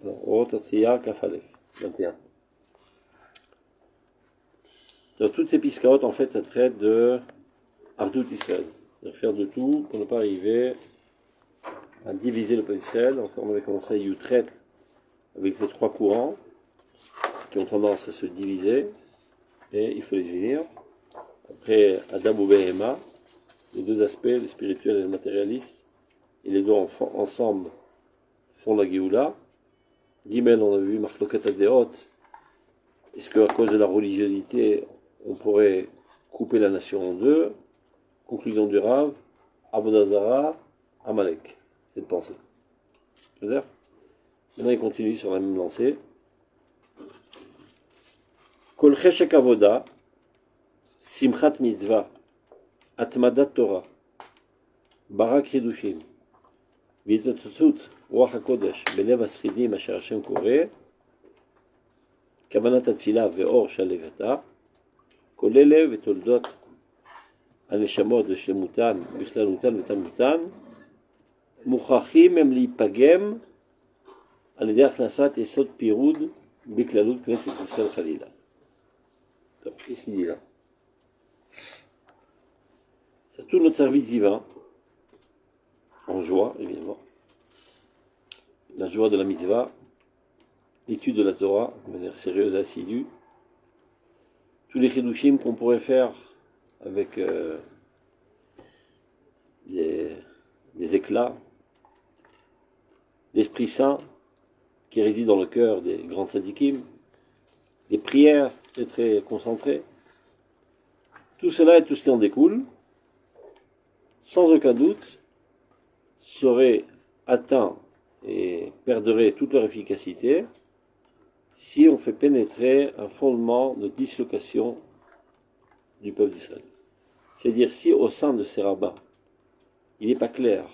Orot Atziya Kafalef, 21. Donc, toutes ces piscarotes, en fait, ça traite de Ardout Israël. C'est-à-dire faire de tout pour ne pas arriver à diviser le peuple d'Israël. Enfin, on avait commencé à Yutret avec ces trois courants qui ont tendance à se diviser, et il faut les unir. Après, Adam ou Behema, les deux aspects, le spirituel et le matérialiste, et les deux ensemble font la Géoula. Gimel, on a vu, Marloket Adeot. Est-ce qu'à cause de la religiosité, on pourrait couper la nation en deux? Conclusion du Rav, Avodazara, Amalek. C'est de penser. C'est-à-dire, maintenant, il continue sur la même lancée. Kol cheshek avoda, simchat mitzvah, atmadat Torah, barak hidushim, v'izatotzut ruach hakodesh, belev asridim asher Hashem koreh, kavanat atfila ve'or shalevata, kol ele v'toldot הנשמות ושלמותן, בכללותן ותלמותן, מוכרחים הם להיפגם על ידי הכנסת יסוד פירוד בכללות כנסת ישראל חלילה. טוב, qu'est-ce qu'il dit là? C'est tout notre service divin, en joie évidemment, la joie de la mitzvah, l'étude de la Torah de manière sérieuse et assidue, tous les chidushim qu'on pourrait faire avec des éclats, l'Esprit Saint qui réside dans le cœur des grands tzadikim, des prières très concentrées, tout cela et tout ce qui en découle, sans aucun doute, serait atteint et perdrait toute leur efficacité si on fait pénétrer un fondement de dislocation du peuple d'Israël. C'est-à-dire, si au sein de ces rabbins, il n'est pas clair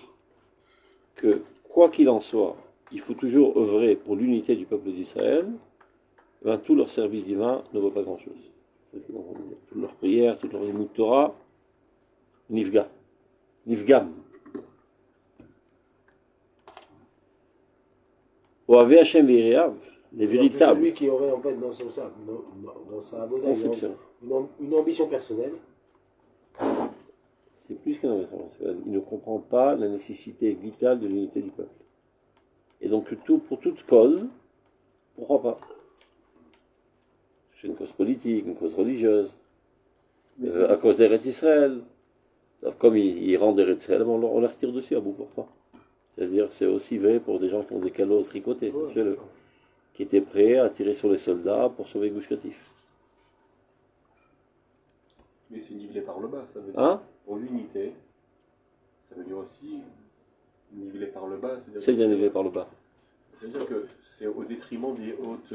que, quoi qu'il en soit, il faut toujours œuvrer pour l'unité du peuple d'Israël, ben, tout leur service divin ne vaut pas grand-chose. Toutes leurs prières, toutes leurs limut Torah, nifgam. Oavé Hashem v'Yireav, les véritables. Celui qui aurait en fait dans sa avoda une ambition personnelle. C'est plus qu'un ambition. Il ne comprend pas la nécessité vitale de l'unité du peuple. Et donc pour toute cause, pourquoi pas? C'est une cause politique, une cause religieuse, à cause d'Eretz Israël. Alors, comme ils rendent Eretz Israël, on les retire dessus à bout portant. C'est-à-dire c'est aussi vrai pour des gens qui ont des calots tricotés. Qui étaient prêts à tirer sur les soldats pour sauver Gush Katif. Mais c'est nivelé par le bas, ça veut dire. Hein? Pour l'unité, ça veut dire aussi nivelé par le bas. C'est bien nivelé par le bas. C'est-à-dire que c'est au détriment des hautes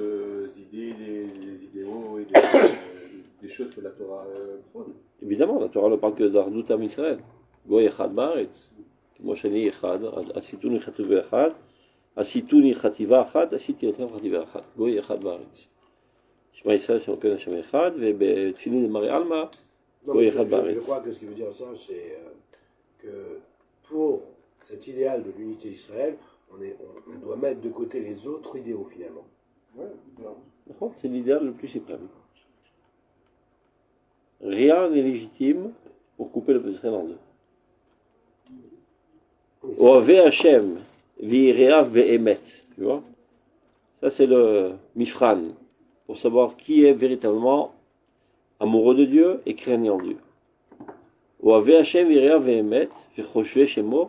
idées, des idéaux et des choses que la Torah prône. Évidemment, la Torah ne parle que d'Ardout Am Israël. Goy Echad Baaretz. Moshani Echad, Asitun Echatuv Echad. עשיתוני חטיבה אחת, עשיתי אתכם חטיבה אחת, גוי אחד בארץ. שמע ישראל שנותן השם אחד, ובתפילין למראה עלמא, גוי אחד בארץ. Je crois que ce qui veut dire ça, c'est que pour cet idéal de l'unité d'Israël, on doit mettre de côté les autres idéaux finalement. Ouais, c'est l'idéal le plus suprême. Rien n'est légitime pour couper le peuple d'Israël en deux. Oavé Hashem. V'ireav be'emet, tu vois. Ça c'est le mifran, pour savoir qui est véritablement amoureux de Dieu et craignant Dieu. Oavé Hashem v'ireav be'emet, v'choshve shemo,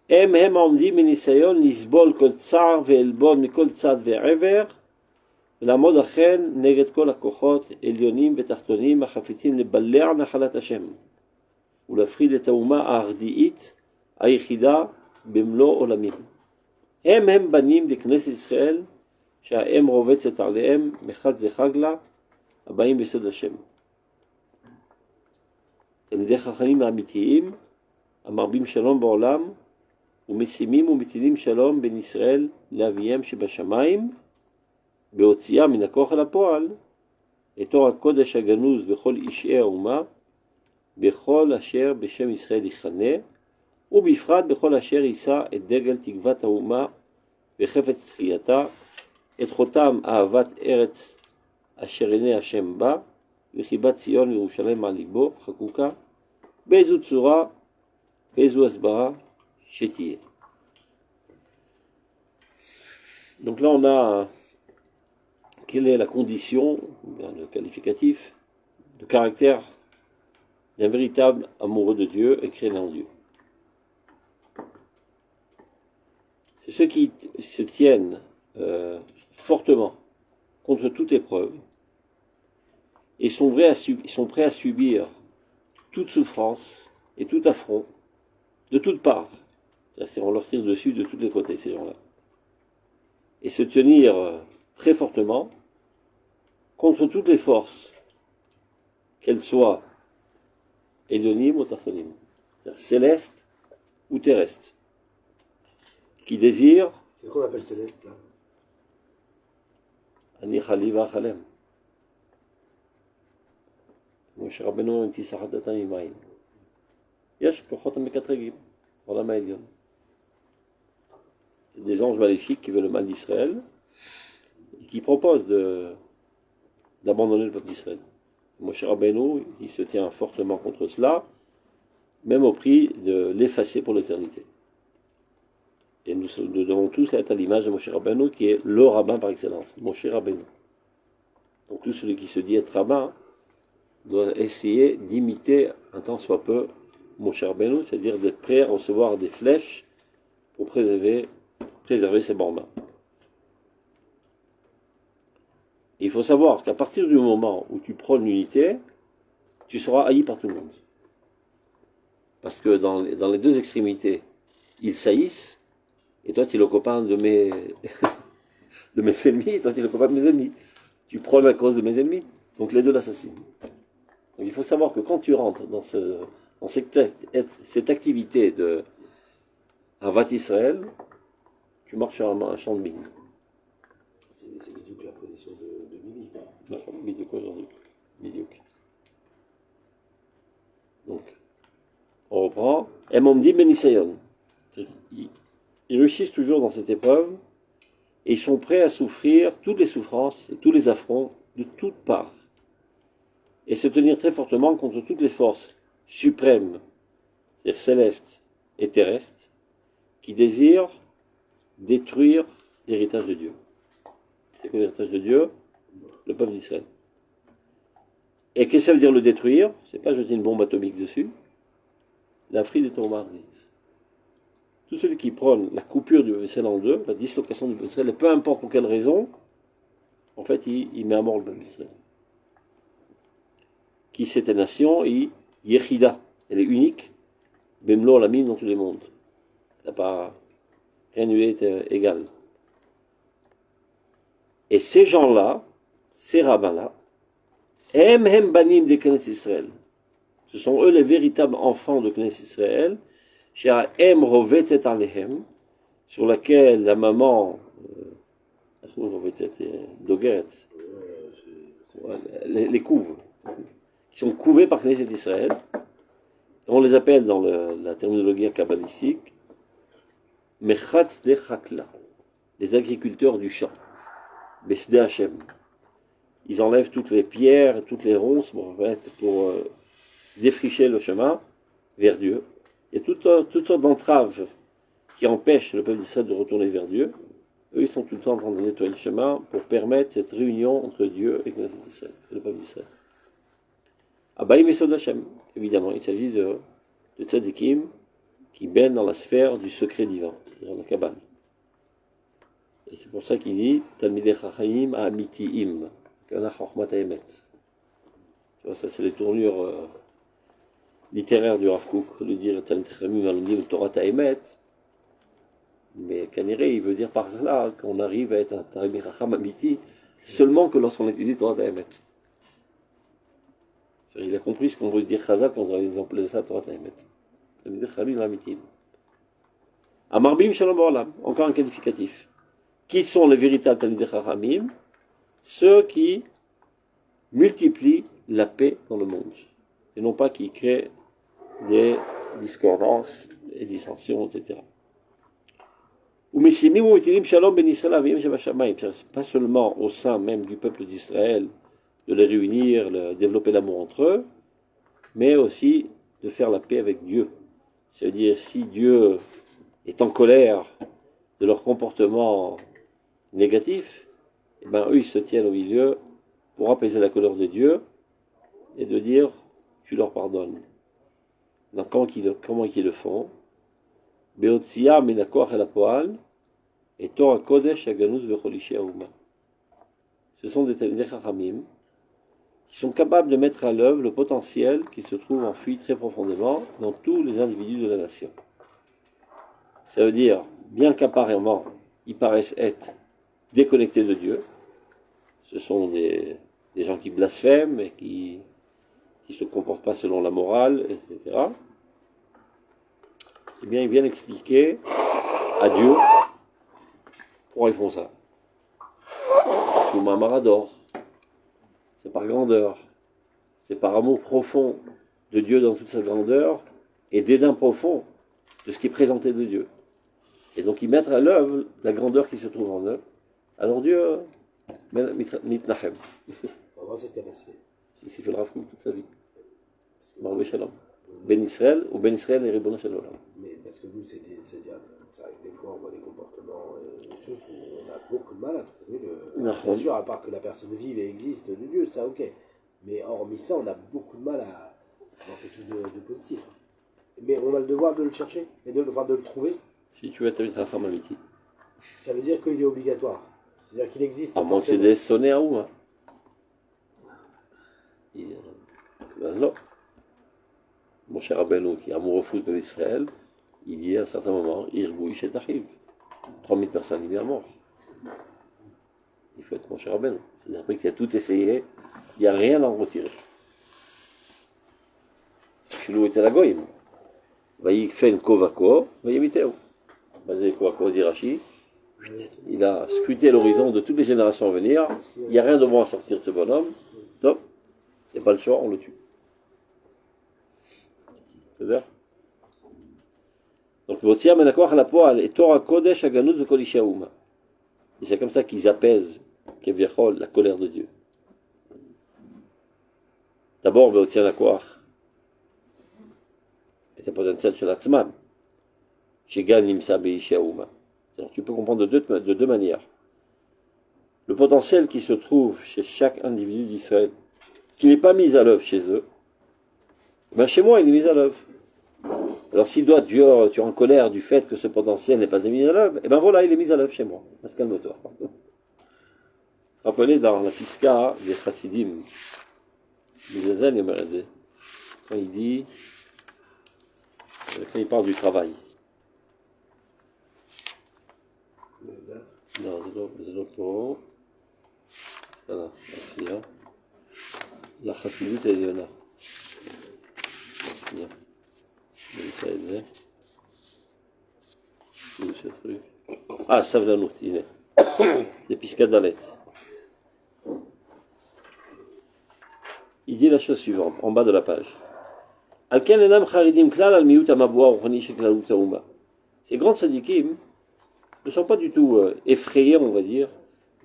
הם עומדים מניסיון לסבול כל צער ועלבון מכל צד ועבר, ולעמוד אכן נגד כל הכוחות עליונים ותחתונים החפצים לבלע נחלת השם, ולהפחיד את האומה הארדאית היחידה במלוא עולמים. הם בנים לכנסת ישראל שהאם רובצת עליהם מחד זה חגלה הבאים בסוד השם. תלמידי חכמים האמיתיים המרבים שלום בעולם ומשימים ומטילים שלום בין ישראל לאביהם שבשמיים בהוציאה מן הכוח אל הפועל את אור הקודש הגנוז בכל אישי האומה בכל אשר בשם ישראל יכנה ובפרט בכל אשר יישא את דגל תקוות האומה וחפץ תחייתה, את חותם אהבת ארץ אשר עיני השם בה, וחיבת ציון וירושלים על ליבו, חקוקה, באיזו צורה, באיזו הסברה שתהיה. Donc là on a quelle est la condition, le qualificatif, le caractère d'un véritable amoureux de Dieu et créé en Dieu. C'est ceux qui se tiennent fortement contre toute épreuve et sont prêts à subir toute souffrance et tout affront de toutes parts. C'est-à-dire qu'on leur tire dessus de tous les côtés, ces gens-là. Et se tenir très fortement contre toutes les forces, qu'elles soient élionimes ou tarsonimes, c'est-à-dire célestes ou terrestres, qui désirent Qu'est-ce qu'on appelle céleste là? Ani Khaliva Khalem. Moshe Rabbeinu עם תסחת דתם ממים. יש כוחות המקטרגים, בעולם העליון. Des anges maléfiques qui veulent le mal d'Israël et qui proposent d'abandonner le peuple d'Israël. Moshe Rabbeinu, il se tient fortement contre cela, même au prix de l'effacer pour l'éternité. Et nous devons tous être à l'image de Moshe Rabbeinu, qui est le rabbin par excellence, Moshe Rabbeinu. Donc tout celui qui se dit être rabbin doit essayer d'imiter un tant soit peu Moshe Rabbeinu, c'est-à-dire d'être prêt à recevoir des flèches pour préserver ses bambins. Il faut savoir qu'à partir du moment où tu prônes l'unité, tu seras haï par tout le monde. Parce que dans les deux extrémités, ils saillissent, et toi tu es le copain de mes ennemis, et toi tu es le copain de mes ennemis. Tu prônes la cause de mes ennemis, donc les deux l'assassinent. Donc il faut savoir que quand tu rentres dans cette activité de Avat Israël, tu marches sur un champ de mine. C'est bidouque la position de Mimi. Non, bidouque aujourd'hui. Bidouque. Donc, on reprend. Et Momdi Benisayon. Ils réussissent toujours dans cette épreuve et ils sont prêts à souffrir toutes les souffrances et tous les affronts de toutes parts. Et se tenir très fortement contre toutes les forces suprêmes, c'est-à-dire célestes et terrestres, qui désirent détruire l'héritage de Dieu. C'est quoi l'héritage de Dieu? Le peuple d'Israël. Et qu'est-ce que ça veut dire le détruire? C'est pas jeter une bombe atomique dessus. La frite est au Tout celui qui prône la coupure du vaisselle en deux, la dislocation du vaisselle, peu importe pour quelle raison, en fait, il met à mort le peuple d'Israël. Qui cette nation, Yechida, elle est unique, Bemlo la mine dans tous les mondes. Elle n'a pas, rien ne lui est égal. Et ces gens-là, ces rabbins-là, hem banim de Knesset Israël. Ce sont eux les véritables enfants de Knesset Israël, Hem rovetzet alehem, sur laquelle la maman, dogeret, les couve, qui sont couvés par Knesset Israël. On les appelle dans la terminologie kabbalistique Mechatz de Chakla, les agriculteurs du champ, Besde Hashem. Ils enlèvent toutes les pierres, toutes les ronces pour défricher le chemin vers Dieu. Il y a toutes sortes d'entraves qui empêchent le peuple d'Israël de retourner vers Dieu. Eux, ils sont tout le temps en train de nettoyer le chemin pour permettre cette réunion entre Dieu et le peuple d'Israël. Abaïm et Sod Hashem, évidemment, il s'agit de tzadikim qui baignent dans la sphère du secret divin, c'est-à-dire la Kabbale. Et c'est pour ça qu'il dit Talmidei Chachayim Amitiim, Kana Chochmat Haemet. Tu vois, ça c'est les tournures littéraires du Rav Kook, de dire Talmidei Chachayim Alomdim Torah Haemet. Mais Kaniré, il veut dire par cela qu'on arrive à être un Talmidei Chacham Amiti seulement que lorsqu'on étudie Torah Haemet. Il a compris ce qu'on veut dire Chazal quand on a appelé ça Torah Haemet. Talmidei Chachayim Amitim. Amarbim Shalom Olam, encore un qualificatif. Qui sont les véritables Talmidei Chachamim? Ceux qui multiplient la paix dans le monde. Et non pas qui créent des discordances et dissensions, etc. Pas seulement au sein même du peuple d'Israël, de les réunir, développer l'amour entre eux, mais aussi de faire la paix avec Dieu. C'est-à-dire, si Dieu est en colère de leur comportement négatif, eh ben, eux, ils se tiennent au milieu pour apaiser la colère de Dieu et de dire, tu leur pardonnes. Donc, comment ils le font? Beotsia minakoach el hapoal et Torah Kodesh Aganus Vecholishi Aouma. Ce sont des chachamim qui sont capables de mettre à l'œuvre le potentiel qui se trouve enfui très profondément dans tous les individus de la nation. Ça veut dire, bien qu'apparemment, ils paraissent être déconnectés de Dieu, ce sont des gens qui blasphèment et qui ne se comportent pas selon la morale, etc. Eh bien, ils viennent expliquer à Dieu pourquoi ils font ça. Tout Marador. C'est par grandeur. C'est par amour profond de Dieu dans toute sa grandeur et dédain profond de ce qui est présenté de Dieu. Et donc ils mettent à l'œuvre la grandeur qui se trouve en eux. Alors Dieu, mitnachem. On va voir cette capacité. C'est ce qu'il fait le Rav Kook toute sa vie. Marbe Shalom. Ben Israël ou Ben Israël et Ribono Shalom. Mais parce que nous, ça arrive des fois, on voit des comportements, des choses où on a beaucoup de mal à trouver le. Bien sûr, à part que la personne vive et existe de Dieu, ça ok. Mais hormis ça, on a beaucoup de mal à avoir quelque chose de positif. Mais on a le devoir de le chercher et de le trouver. Si tu veux t'inviter à la femme amitié. Ça veut dire qu'il est obligatoire. C'est-à-dire qu'il existe. À moins que c'est des sonnets à Ouma. Mon cher Rabbeinu, qui est amoureux fou de Israël, il dit à un certain moment, Irgouï chez Tachiv. 3000 personnes, il est mort. Il faut être mon cher Rabbeinu. C'est-à-dire qu'il a tout essayé, il n'y a rien à en retirer. Chilou était la goïm. Il fait une kovako, il imiter. Basé kovako d'Irachi. Il a scruté l'horizon de toutes les générations à venir. Il n'y a rien de bon à sortir de ce bonhomme. Top. Il n'y a pas le choix, on le tue. C'est-à-dire donc, Botia Menakoach la poal et Torah Kodesh Aganut Vekolishi Aouma. Et c'est comme ça qu'ils apaisent Keviachol, la colère de Dieu. D'abord, Botia Menakoach est un potentiel chez l'Atzman. Chez Gan Nimsa Beishi Aouma. Alors, tu peux comprendre de deux manières. Le potentiel qui se trouve chez chaque individu d'Israël, qui n'est pas mis à l'œuvre chez eux, ben chez moi, il est mis à l'œuvre. Alors si toi, tu es en colère du fait que ce potentiel n'est pas mis à l'œuvre, et ben voilà, il est mis à l'œuvre chez moi. Calme-toi. Rappelez dans la Piska des Chassidim, quand il dit, quand il parle du travail. Non, c'est l'autre. Voilà, la Chassidut est là. Ah, Savlanut, il est. Des Piscadalet. Il dit la chose suivante, en bas de la page. Alken enam charidim klal al miut amaboua ruchani sheklalut haouma. Ces grands sadikim ne sont pas du tout effrayés, on va dire,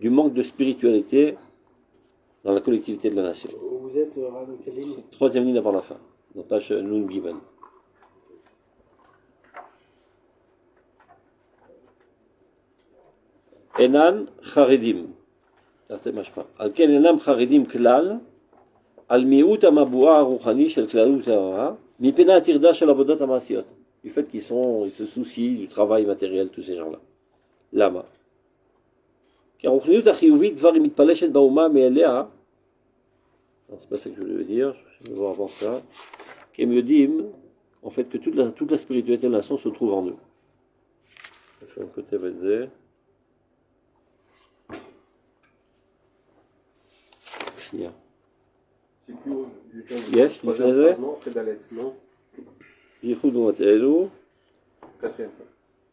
du manque de spiritualité dans la collectivité de la nation. Vous êtes Rav quelle ligne? Troisième ligne avant la fin, dans la page Nun Given. Enan charidim. Al ken enam charidim klal al miut amaboua ruchani shel klalut haouma mipena tirda shel avodot hamasiot. Du fait qu'ils se soucient du travail matériel, tous ces gens-là. Lama. Car הרוחניות החיובית כבר היא מתפלשת באומה מאליה, c'est pas ça que je voulais dire, je vais voir avant ça, qui me dit en fait que toute la spiritualité de la nation se trouve en eux. Je fais un côté vedze. Shia. C'est plus haut. Yes, לפני זה? non? ייחוד ומתאלו.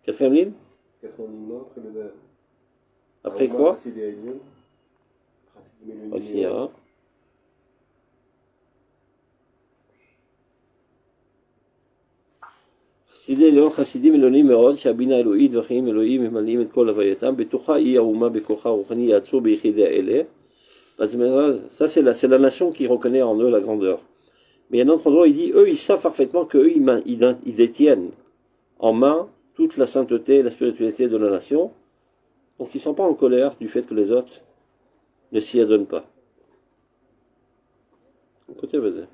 Quatrième ligne? Après quoi? חסידי עליון חסידים עליונים מאוד, שהבינה אלוהית והחיים אלוהים ממלאים את כל הווייתם, בתוכה היא האומה בכוחה הרוחני יעצור ביחידי האלה. Ça c'est la nation qui reconnaît en eux la grandeur. Mais il y a un autre endroit, il dit, eux ils savent parfaitement qu'eux ils détiennent en main toute la sainteté et la spiritualité de la nation. Donc ils ne sont pas en colère du fait que les autres ne s'y adonnent pas. Côté baiser.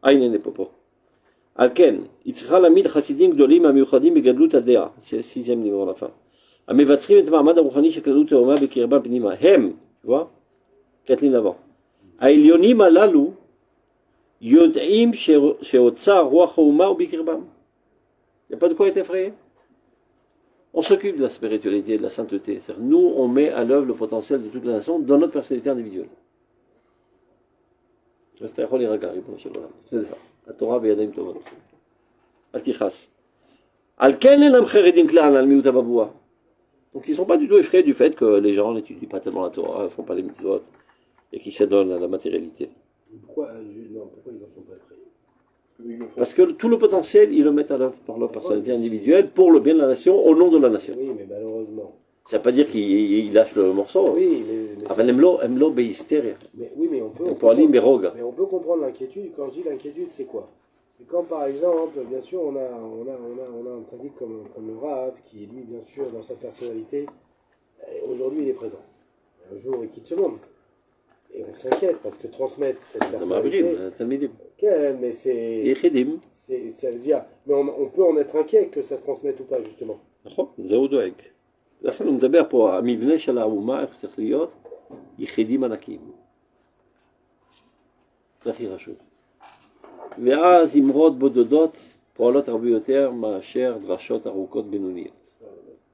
Aïn n'est pas. Alken, Itzra lamid chassidim gdolim amiuchadim begadlut adea. C'est le 6e niveau à la fin. Amevatzrim et ma'amad aruchani shekladut teoma bekirba pnima. Hem, tu vois, 4 lignes avant. Ailionim alalu yod'im sheotza ruach hauma ou bekirbam. Il n'y a pas de quoi être effrayé. On s'occupe de la spiritualité et de la sainteté. C'est-à-dire, nous, on met à l'œuvre le potentiel de toute la nation dans notre personnalité individuelle. C'est ça. La Torah בידיים טובות. אל תכעס. על כן אינם חרדים כלל על מיעוט הבבוע. Donc ils ne sont pas du tout effrayés du fait que les gens n'étudient pas tellement la Torah, ne font pas les mitzvot, et qu'ils s'adonnent à la matérialité. Pourquoi ils n'en sont pas effrayés? Parce que tout le potentiel, ils le mettent à l'œuvre par leur personnalité individuelle, pour le bien de la nation, au nom de la nation. Oui, mais malheureusement. Ça ne veut pas dire qu'ils lâchent le morceau. Oui, mais Emlo Beisteria. Oui, mais on peut comprendre l'inquiétude. Quand je dis l'inquiétude, c'est quoi? C'est quand, par exemple, bien sûr, on a un syndic comme le Rav, qui, lui, bien sûr, dans sa personnalité, aujourd'hui, il est présent. Un jour, il quitte ce monde. Et on s'inquiète, parce que transmettre cette personnalité... mais ça veut dire... Mais on peut en être inquiet que ça se transmette ou pas, justement. לכן הוא מדבר פה, המבנה של האומה, איך צריך להיות, יחידים ענקים. זה הכי חשוב. ואז אמרות בודדות פועלות הרבה יותר מאשר דרשות ארוכות בינוניות.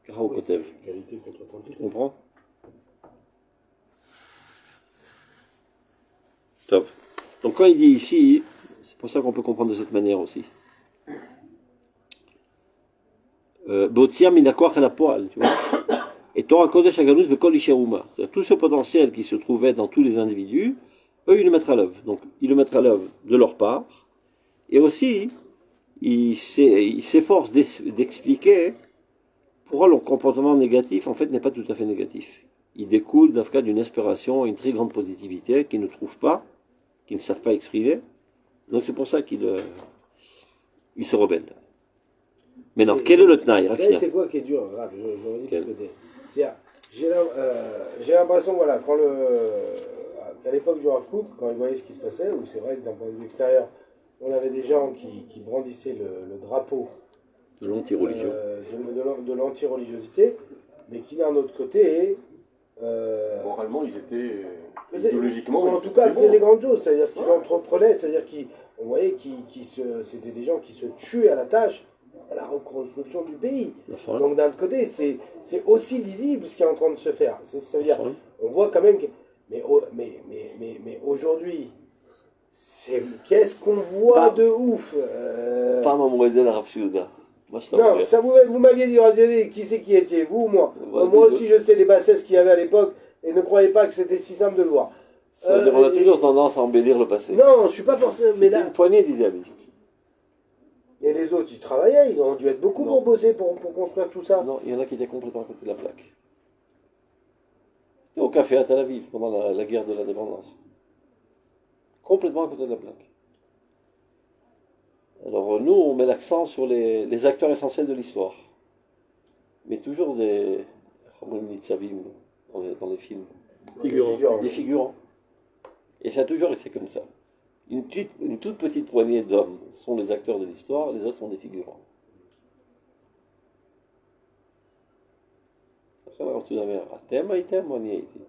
ככה הוא כותב. comprends? טוב. Donc quand il dit ici, c'est pour ça qu'on peut comprendre de cette manière aussi. Botia minakoach la poil, tu vois. Et Torah Kodesh Aganus Bekol Isheruma. Tout ce potentiel qui se trouvait dans tous les individus, eux, ils le mettent à l'œuvre. Donc, ils le mettent à l'œuvre de leur part. Et aussi, ils s'efforcent d'expliquer pourquoi leur comportement négatif, en fait, n'est pas tout à fait négatif. Il découle d'Afka d'une inspiration, une très grande positivité qu'ils ne trouvent pas, qu'ils ne savent pas exprimer. Donc, c'est pour ça qu'ils se rebellent. Maintenant, quel est le Tnaï? C'est quoi qui est dur, grave, je redis ce que c'est. J'ai l'impression, voilà, qu'à l'époque du Rav Kook, quand il voyait ce qui se passait, où c'est vrai que d'un point de vue extérieur, on avait des gens qui brandissaient le drapeau de l'anti-religion, de l'anti-religiosité, mais qui d'un autre côté... moralement, ils étaient... idéologiquement... En tout cas, ils faisaient des grandes choses, c'est-à-dire ce qu'ils entreprenaient, c'est-à-dire qu'on voyait c'était des gens qui se tuaient à la tâche, à la reconstruction du pays. Donc d'un autre côté, c'est aussi visible ce qui est en train de se faire. C'est-à-dire, on voit quand même que... Mais aujourd'hui, qu'est-ce qu'on voit de ouf Pas mademoiselle Rav Yehuda. Non, ça vous m'aviez dit, qui c'est qui étiez, vous ou moi? Moi aussi, je sais les bassesses qu'il y avait à l'époque, et ne croyez pas que c'était si simple de le voir. On a toujours tendance à embellir le passé. Non, je ne suis pas forcément... Mais là, une poignée d'idéalistes. Et les autres, ils travaillaient, ils ont dû être beaucoup pour bosser, pour construire tout ça. Non, il y en a qui étaient complètement à côté de la plaque. C'était au café à Tel Aviv, pendant la guerre de l'indépendance. Complètement à côté de la plaque. Alors nous, on met l'accent sur les acteurs essentiels de l'histoire. Mais toujours des dans les films. Des figurants. Et ça a toujours été comme ça. Une toute petite poignée d'hommes sont les acteurs de l'histoire, les autres sont des figurants. אתם הייתם או אני הייתי?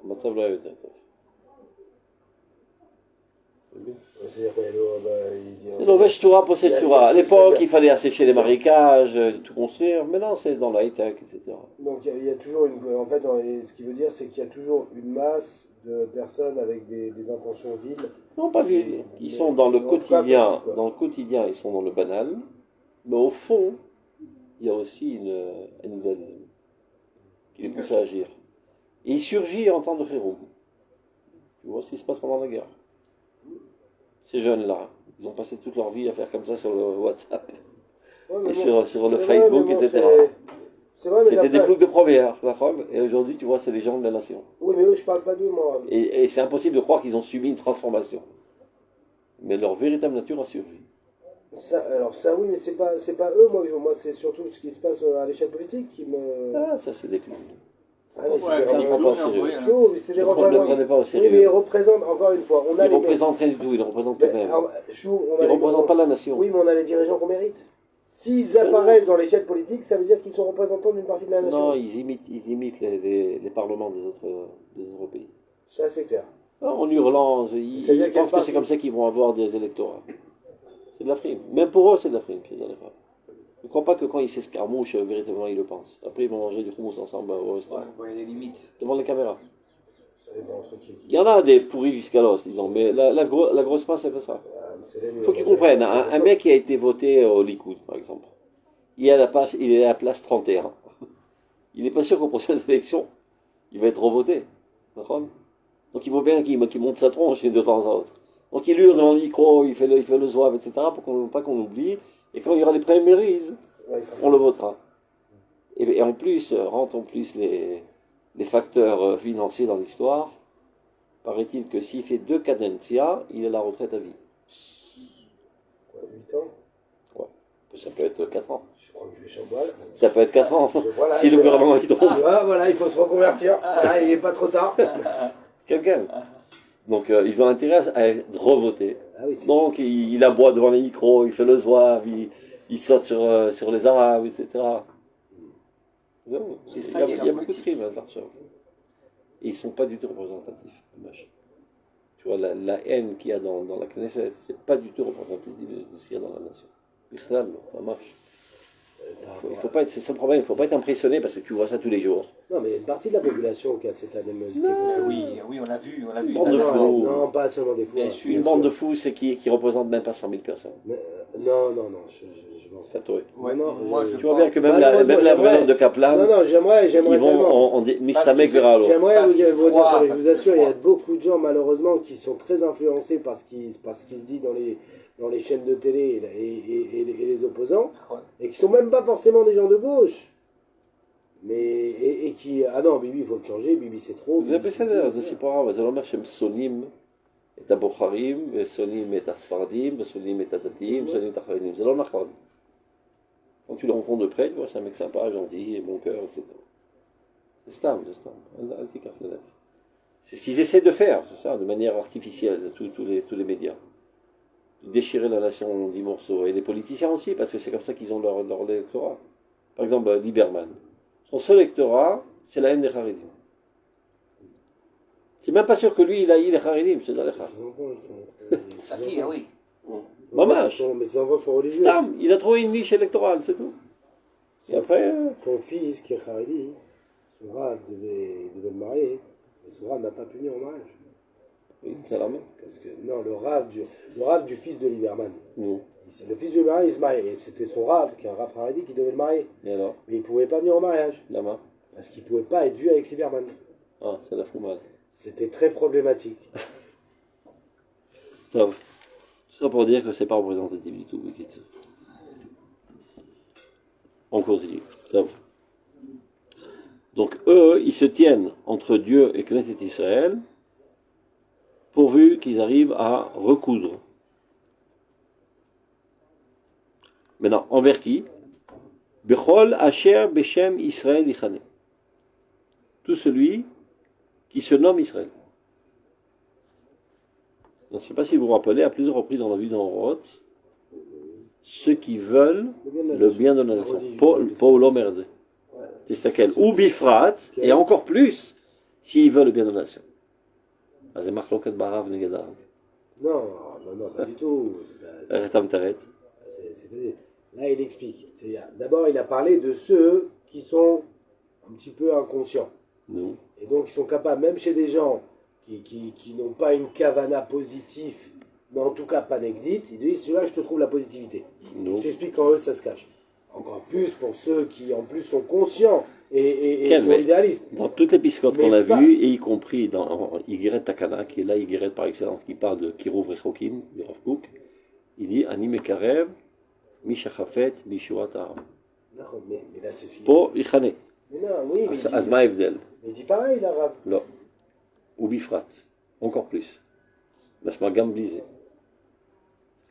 המצב לא היה יותר טוב. C'est l'Ovech Torah possède Torah. À l'époque, il fallait assécher les marécages, tout construire. Maintenant, c'est dans la high-tech, etc. Donc, il y a toujours en fait, ce qui veut dire, c'est qu'il y a toujours une masse de personnes avec des intentions viles. Non, pas viles. Ils sont dans le quotidien. Dans le quotidien, ils sont dans le banal. Mais au fond, il y a aussi une idéalisme qui les pousse à agir. Et il surgit en temps de Khéroum. Tu vois ce qui se passe pendant la guerre. Ces jeunes-là, ils ont passé toute leur vie à faire comme ça sur le WhatsApp, Ouais, mais et bon, sur le c'est Facebook, vrai, mais bon, etc. c'est vrai, mais C'était des d'après- ploucs de première, d'accord. Et aujourd'hui, tu vois, c'est les gens de la nation. Oui, mais eux, je parle pas d'eux, moi. Et c'est impossible de croire qu'ils ont subi une transformation. Mais leur véritable nature a survécu. Alors ça, oui, mais c'est pas eux, moi, moi, c'est surtout ce qui se passe à l'échelle politique qui me... Ah, ça c'est des clowns. Ah, mais c'est Ouais, des Ça, ils ne prennent pas au clowns, sérieux. oui, hein. Chaud, mais c'est des Ils ne le représentants. prenaient pas au Oui, mais ils sérieux. représentent, encore une fois, on a Ils les représentent rien du tout, ils ne représentent Mais, qu'eux-mêmes. alors, Chou, on Ils a ne les- représentent pas la nation. Oui, mais on a les dirigeants qu'on mérite. S'ils apparaissent dans l'échelle politique, ça veut dire qu'ils sont représentants d'une partie de la nation. Non, ils imitent les parlements des autres pays. Ça, c'est clair. Non, en hurlant, ils C'est-à-dire qu'il y a pensent que une c'est partie- comme ça qu'ils vont avoir des électorats. C'est de la frime. Même pour eux, c'est de la frime. Je ne crois pas que quand ils s'escarmouchent, véritablement, ils le pensent. Après, ils vont manger du hummus ensemble au restaurant. Ouais, il y a des limites. Devant les caméras. Ça dépend entre qui. Il y en a des pourris jusqu'à l'os, disons, mais la grosse masse, c'est pas ça. Il faut que tu comprennes, un mec qui a été voté au Likoud, par exemple, il est à la place 31. Il n'est pas sûr qu'aux prochaines élections, il va être revoté. D'accord. Donc il faut bien qu'il monte sa tronche de temps en temps. Donc il hurle dans le micro, il fait le zouave, etc., pour pas qu'on oublie. Et quand il y aura les primaries, on le votera. Et en plus, rentre en plus les facteurs financiers dans l'histoire. Paraît-il que s'il fait 2 cadencias, il est à la retraite à vie. 8 ans. Ouais. Ça peut être 4 ans. Je crois que je vais chamboile. Ça peut être 4 ans. Voilà, Si le gouvernement est drôle. Voilà, il faut se reconvertir. Voilà, il n'est pas trop tard. Quelqu'un. Donc ils ont intérêt à être revotés. Ah oui, Donc il aboie devant les micros, il fait le zouave, il saute sur les Arabes, etc. Non, il y a beaucoup de crimes à l'argent. Et ils ne sont pas du tout représentatifs. Dommage. Tu vois, la haine qu'il y a dans la Knesset, c'est pas du tout représentatif de ce qu'il y a dans la nation. Bichlal, ça marche. Il faut pas être, c'est ça le problème, il ne faut pas être impressionné parce que tu vois ça tous les jours. Non, mais il y a une partie de la population qui a cette animosité. Oui, oui, on l'a vu. Bande de Non, fous. non, pas seulement des fous. Bien hein, sûr. Une bande de fous, c'est qui représente même pas 100 000 personnes. Mais, non, je m'en C'est tatoué. Ouais, Non, moi, je Tu vois bien que même Malheureusement, la j'aimerais- vraie de Kaplan, Non, j'aimerais ils vont tellement. en Mistamek vers l'autre. J'aimerais Parce vous qu'il dire, fait froid, je parce vous qu'il assure, fait il y a froid. beaucoup de gens malheureusement qui sont très influencés par ce qui se dit dans les chaînes de télé et les opposants, et qui sont même pas forcément des gens de gauche. Mais, et qui, ah non, Bibi, il faut le changer, Bibi c'est trop. זה בסדר, זה סיפור רב, זה לא אומר שהם שונאים את הבוחרים, ושונאים את הספרדים, ושונאים את הדתיים, ושונאים את החרדים, זה לא נכון. Quand tu le rencontres de près, tu vois, c'est un mec sympa, gentil, et bon cœur, etc. C'est stam, אל תיקח ללב. C'est ce qu'ils essaient de faire, c'est ça, de manière artificielle, tous les médias. Déchirer la nation en 10 morceaux, et les politiciens aussi, parce que c'est comme ça qu'ils ont leur électorat. Par exemple, Lieberman. Son seul électorat, c'est la haine des Haredim. C'est même pas sûr que lui, il haït les Haredim, c'est dans les Haredim. Sa fille, oui. Mamash. Mais ses enfants sont religieux. Stam, il a trouvé une niche électorale, c'est tout. Et après, Son fils, qui est Haredi, son Rav devait le marier, mais son Rav n'a pas pu venir au mariage. oui, c'est la même. Parce que, non, le Rav du fils de Lieberman. Non. Le fils de Lieberman, il se marie. Et c'était son Rav, qui est un Rav Haredi, qui devait le marier. Et alors, Mais il ne pouvait pas venir au mariage. la main. Parce qu'il ne pouvait pas être vu avec Lieberman. Ah, c'est la fout mal. C'était très problématique. Tout ça pour dire que c'est pas représentatif du tout, Bekitzer. On continue. Top. Donc eux, ils se tiennent entre Dieu et Knesset Israël, pourvu qu'ils arrivent à recoudre. Maintenant, envers qui? Bechol Asher Beshem Israël Ichane. Tout celui qui se nomme Israël. Je ne sais pas si vous vous rappelez, à plusieurs reprises on a vu dans Roth, ceux qui veulent le bien de la nation. Paul Omerde. C'est laquelle? Ou Bifrat, et encore plus, s'ils veulent le bien de la nation. אז זה מחלוקת בערב נגד הערב. Non, pas du tout. איך אתה מתרץ? Là, il explique. D'abord, il a parlé de ceux qui sont un petit peu inconscients. Non. Et donc, ils sont capables, même chez des gens qui n'ont pas une kavana positive, mais en tout cas pas négdite, ils disent, celui-là, je te trouve la positivité. Non. Je t'explique qu'en eux, ça se cache. Encore plus pour ceux qui, en plus, sont conscients et Quel sont mec. idéalistes. Dans toutes les piscotes Mais qu'on a pas- vues, et y compris dans Yigeret Takana, qui est là Yigeret par excellence, qui parle de Kirov Rechokim, du Rav Kook, il dit Ani Mekarev, Mishachafet, Mishuat Ha'am. Non, mais là, c'est ce qu'il Po Ichane. Mais non, oui, mais Azma Evdel. il dit pareil, l'arabe. Là. Ou Bifrat. Encore plus. Mashma Gam Blisé.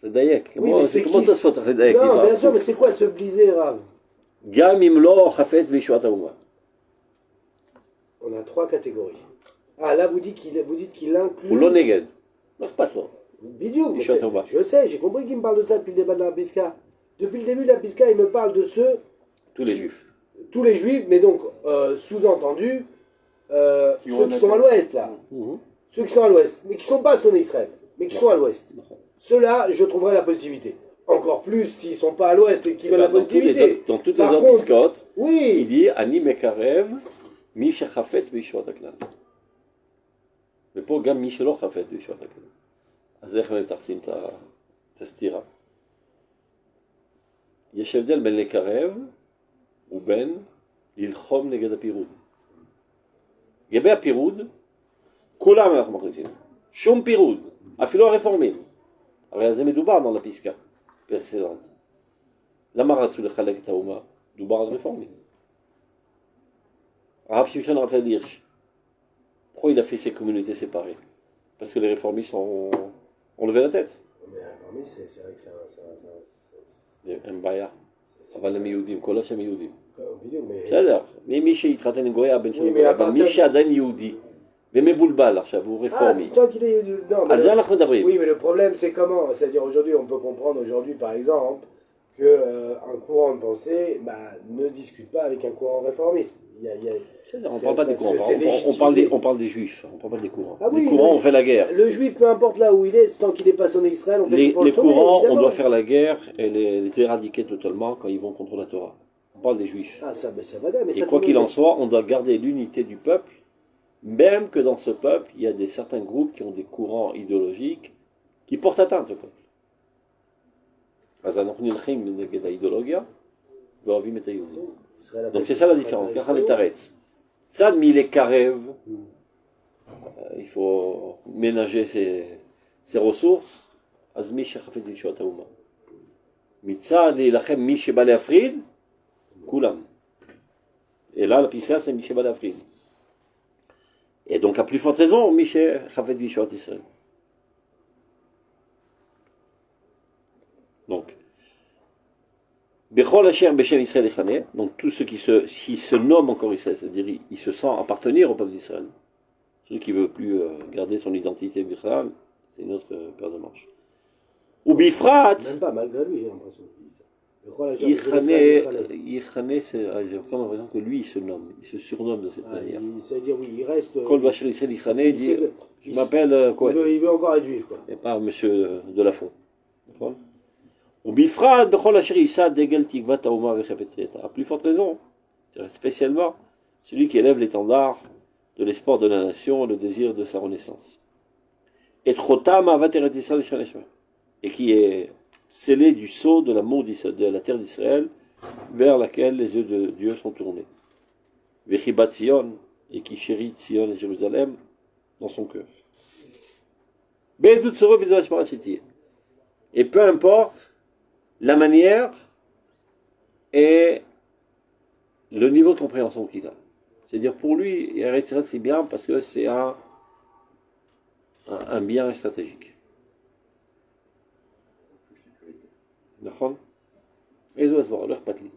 C'est Dayek. Oui, mais c'est Comment qui ça se fait Dayek? Non, bien sûr, mais c'est quoi ce blisé, arabe? Gam Imlo Chafet, Mishuat Ha'am. On a 3 catégories. Ah, là, vous dites qu'il inclut... Ou l'Oneged. Non, c'est pas ça. Bidiou, mais Mishuat Ha'am. je sais, j'ai compris qu'il me parle de ça depuis le débat de la Pisca. Depuis le début de la Pisca, il me parle de Tous les juifs. tous les juifs, mais donc, sous-entendu, ceux qui sont à l'ouest, là. Ceux qui sont à l'ouest, mais qui ne sont pas sonné Israël, mais qui sont à l'ouest. Ceux-là, je trouverai la positivité. Encore plus s'ils ne sont pas à l'ouest et qu'ils veulent la positivité. Dans toutes les Par autres contre, piscotes, il oui, dit Ani Mekarev, Mi Shechafet, Mishuat Ha'am. ופה גם מי שלא חפץ בישועת הכלל. אז איך מתרצים את הסתירה? יש הבדל בין לקרב ובין ללחום נגד הפירוד. לגבי הפירוד, כולם אנחנו מכניסים. שום פירוד, אפילו הרפורמים. הרי על זה מדובר dans la פסקה פרסדנט. למה רצו לחלק את האומה? דובר על רפורמים. הרב שמשון רפאל הירש. Pourquoi il a fait ces communautés séparées? Parce que les réformistes ont levé la tête. mais c'est vrai que c'est אין בעיה. אבל הם יהודים, כל השם יהודים. בדיוק, בסדר. מי שהתחתן עם גויה, הבן שלי Oui, mais גויה, à אבל partir מי de- שעדיין יהודי, ומבולבל עכשיו, הוא Ah, רפורמי. dis-toi qu'il est... Non, mais על זה אנחנו מדברים. oui, mais le problème, c'est comment? C'est-à-dire, aujourd'hui, on peut comprendre, aujourd'hui, par exemple, qu'un courant de pensée ne discute pas avec un courant réformiste. בסדר, on ne parle pas des courants, c'est on parle des juifs, on ne parle pas des courants. Ah oui, Les courants, oui. on fait la guerre. Le juif, peu importe là où il est, tant qu'il n'est pas sonné Israël, on fait Les tout pour le sauver, courants, on évidemment. doit faire la guerre et les éradiquer totalement quand ils vont contre la Torah. On parle des juifs. Ah, ça, mais ça va, mais Et ça quoi tout qu'il le en monde soit, on doit garder l'unité du peuple, même que dans ce peuple, il y a certains groupes qui ont des courants idéologiques qui portent atteinte au peuple. אז אנחנו נלחמים נגד האידיאולוגיה ואוהבים את היהודים. Israël Donc c'est ça la différence. ככה לתרץ. צד מלקרב, il faut ménager ses ressources, אז מי שחפץ לישועת האומה. מצד להילחם מי שבא להפריד, כולם. Et là, la piscine, c'est Michel Balafrid. Et donc, à plus forte raison, Michel Chafet Vishuat Israël. Donc, Bechol Asher Beshem Israël Echane, donc tous ceux qui se nomment encore Israël, c'est-à-dire il se sent appartenir au peuple d'Israël. Celui qui ne veut plus garder son identité d'Israël, c'est une autre paire de manches. Ou Bifrat, Même pas, malgré lui, j'ai l'impression. Yichane, j'ai vraiment l'impression que lui, il se surnomme de cette manière. C'est-à-dire, oui, il reste... Kol Bachar Israël Yichane, il dit, je m'appelle quoi? Il veut encore être juif, quoi. Et pas monsieur de la Fond. Ou Bifrat, Bechol Asher Issa, Degel Tikvat Haoma Vechafetz Tzedek. À plus forte raison, spécialement celui qui élève l'étendard de l'espoir de la nation, le désir de sa renaissance. Et Chotam Avat Eretz Yisraël Shaleshma. Et qui est scellé du sceau de l'amour de la terre d'Israël vers laquelle les yeux de Dieu sont tournés. Vechibat Sion, et qui chérit Sion et Jérusalem dans son cœur. Et peu importe la manière et le niveau de compréhension qu'il a. C'est-à-dire pour lui, Eretz Yisraël c'est bien parce que c'est un bien stratégique. נכון? איזו הסברה, לא אכפת לי.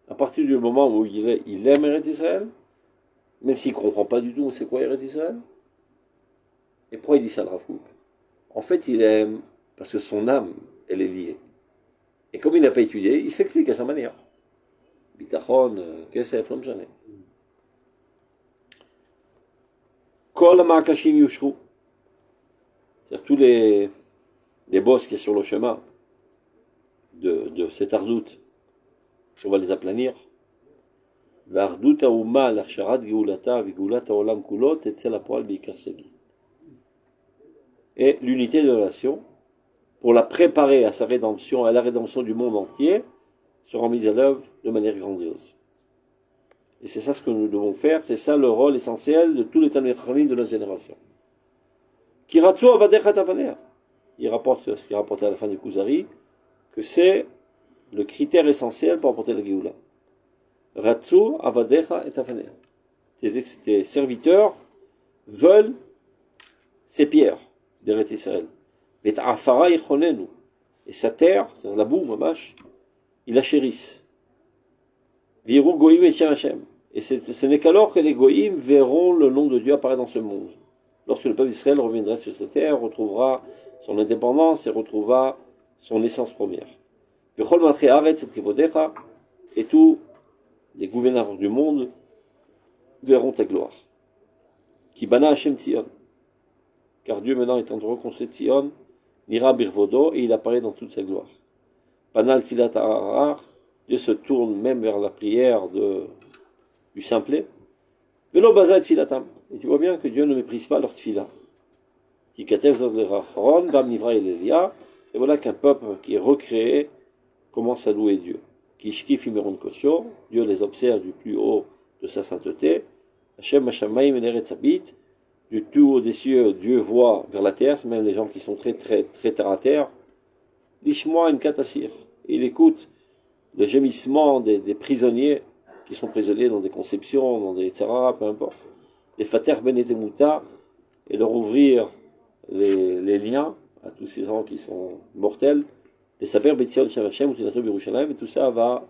À partir du moment où il aime Eretz Israël, même s'il ne comprend pas du tout c'est quoi Eretz Israël, et pourquoi il dit ça le Rav Kook? En fait, il aime parce que son âme, elle est liée. Et comme il n'a pas étudié, il s'explique à sa manière. Bitachon, Kesef, לא משנה. כל המעקשים יושרו. C'est-à-dire tous les bosses qui sont sur le chemin de cette ardoute, on va les aplanir. והאחדות האומה להכשרת גאולתה וגאולת העולם כולו תצא לפועל בעיקר שגיא. Et l'unité de la nation, pour la préparer à sa rédemption, à la rédemption du monde entier, sera mise à l'œuvre de manière grandiose. Et c'est ça ce que nous devons faire, c'est ça le rôle essentiel de tous les Talmidei Chachamim de notre génération. Kiratsu avadecha tavanea. Il rapporte ce qu'il a rapporté à la fin du Kuzari, que c'est le critère essentiel pour apporter la Géoula. Ratsu avadecha et tavanea. Tes serviteurs veulent ces pierres d'Eretz Israël. Et afara yichonenu. Et sa terre, c'est la boue, mamash, ils la chérissent. Viru goïm et Hashem. Et ce n'est qu'alors que les goïm verront le nom de Dieu apparaître dans ce monde. Lorsque le peuple d'Israël reviendra sur cette terre, retrouvera son indépendance et retrouvera son essence première. Et tous les gouverneurs du monde verront ta gloire. Qui bana Hashem Tzion. Car Dieu maintenant est en train de reconstruire Tzion, Nira Birvodo, et il apparaît dans toute sa gloire. Banal Filat Harar, Dieu se tourne même vers la prière du simplet. Velo Bazat Filatam. Et tu vois bien que Dieu ne méprise pas leur tfila. Et voilà qu'un peuple qui est recréé commence à louer Dieu. Dieu les observe du plus haut de sa sainteté. Hashem Hashamayim Eretz Habit. Du tout haut des cieux, Dieu voit vers la terre, c'est même les gens qui sont très terre à terre. Lishmoa une katassir. Il écoute le gémissement des prisonniers qui sont prisonniers dans des conceptions, dans des tzara, peu importe. Les fater benetemuta, et leur ouvrir les liens à tous ces gens qui sont mortels. Les saper betzion shavachem ou tinato birushalayim, et tout ça va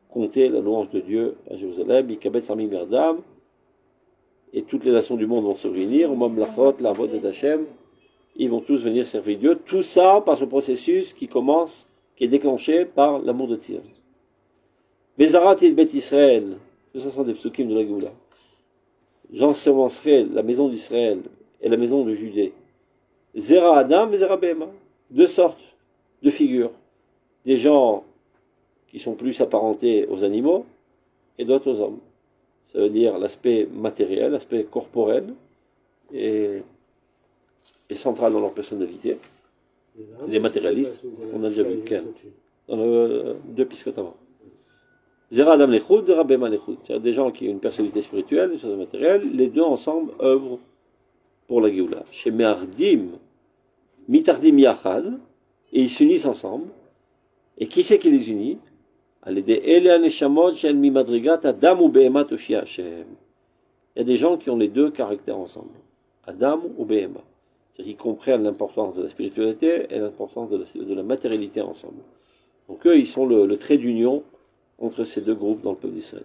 compter la louange de Dieu à Jérusalem. Ikabet sami merdam. Et toutes les nations du monde vont se réunir, au Mamlachot, la voix de Hachem, ils vont tous venir servir Dieu. Tout ça par ce processus qui est déclenché par l'amour de Tzir. Bezarat et Bet Israël, tout ça sont des psukim de la Géoula. J'ensemencerai la maison d'Israël et la maison de Judée. Zera Adam et Zera Behema. Deux sortes de figures. Des gens qui sont plus apparentés aux animaux et d'autres aux hommes. Ça veut dire l'aspect matériel, l'aspect corporel est central dans leur personnalité. Les matérialistes, on a déjà vu Ken, dans le deux piscotes avant. Zera Adam Lechut, Zera Bema Lechut. C'est-à-dire des gens qui ont une personnalité spirituelle, une chose matérielle, les deux ensemble œuvrent pour la Géoula. Chez Me'ardim, Mitardim Yachad, et ils s'unissent ensemble. Et qui c'est qui les unit? Il y a des gens qui ont les deux caractères ensemble. Adam ou Behema. C'est-à-dire qu'ils comprennent l'importance de la spiritualité et l'importance de la matérialité ensemble. Donc eux, ils sont le trait d'union entre ces deux groupes dans le peuple d'Israël.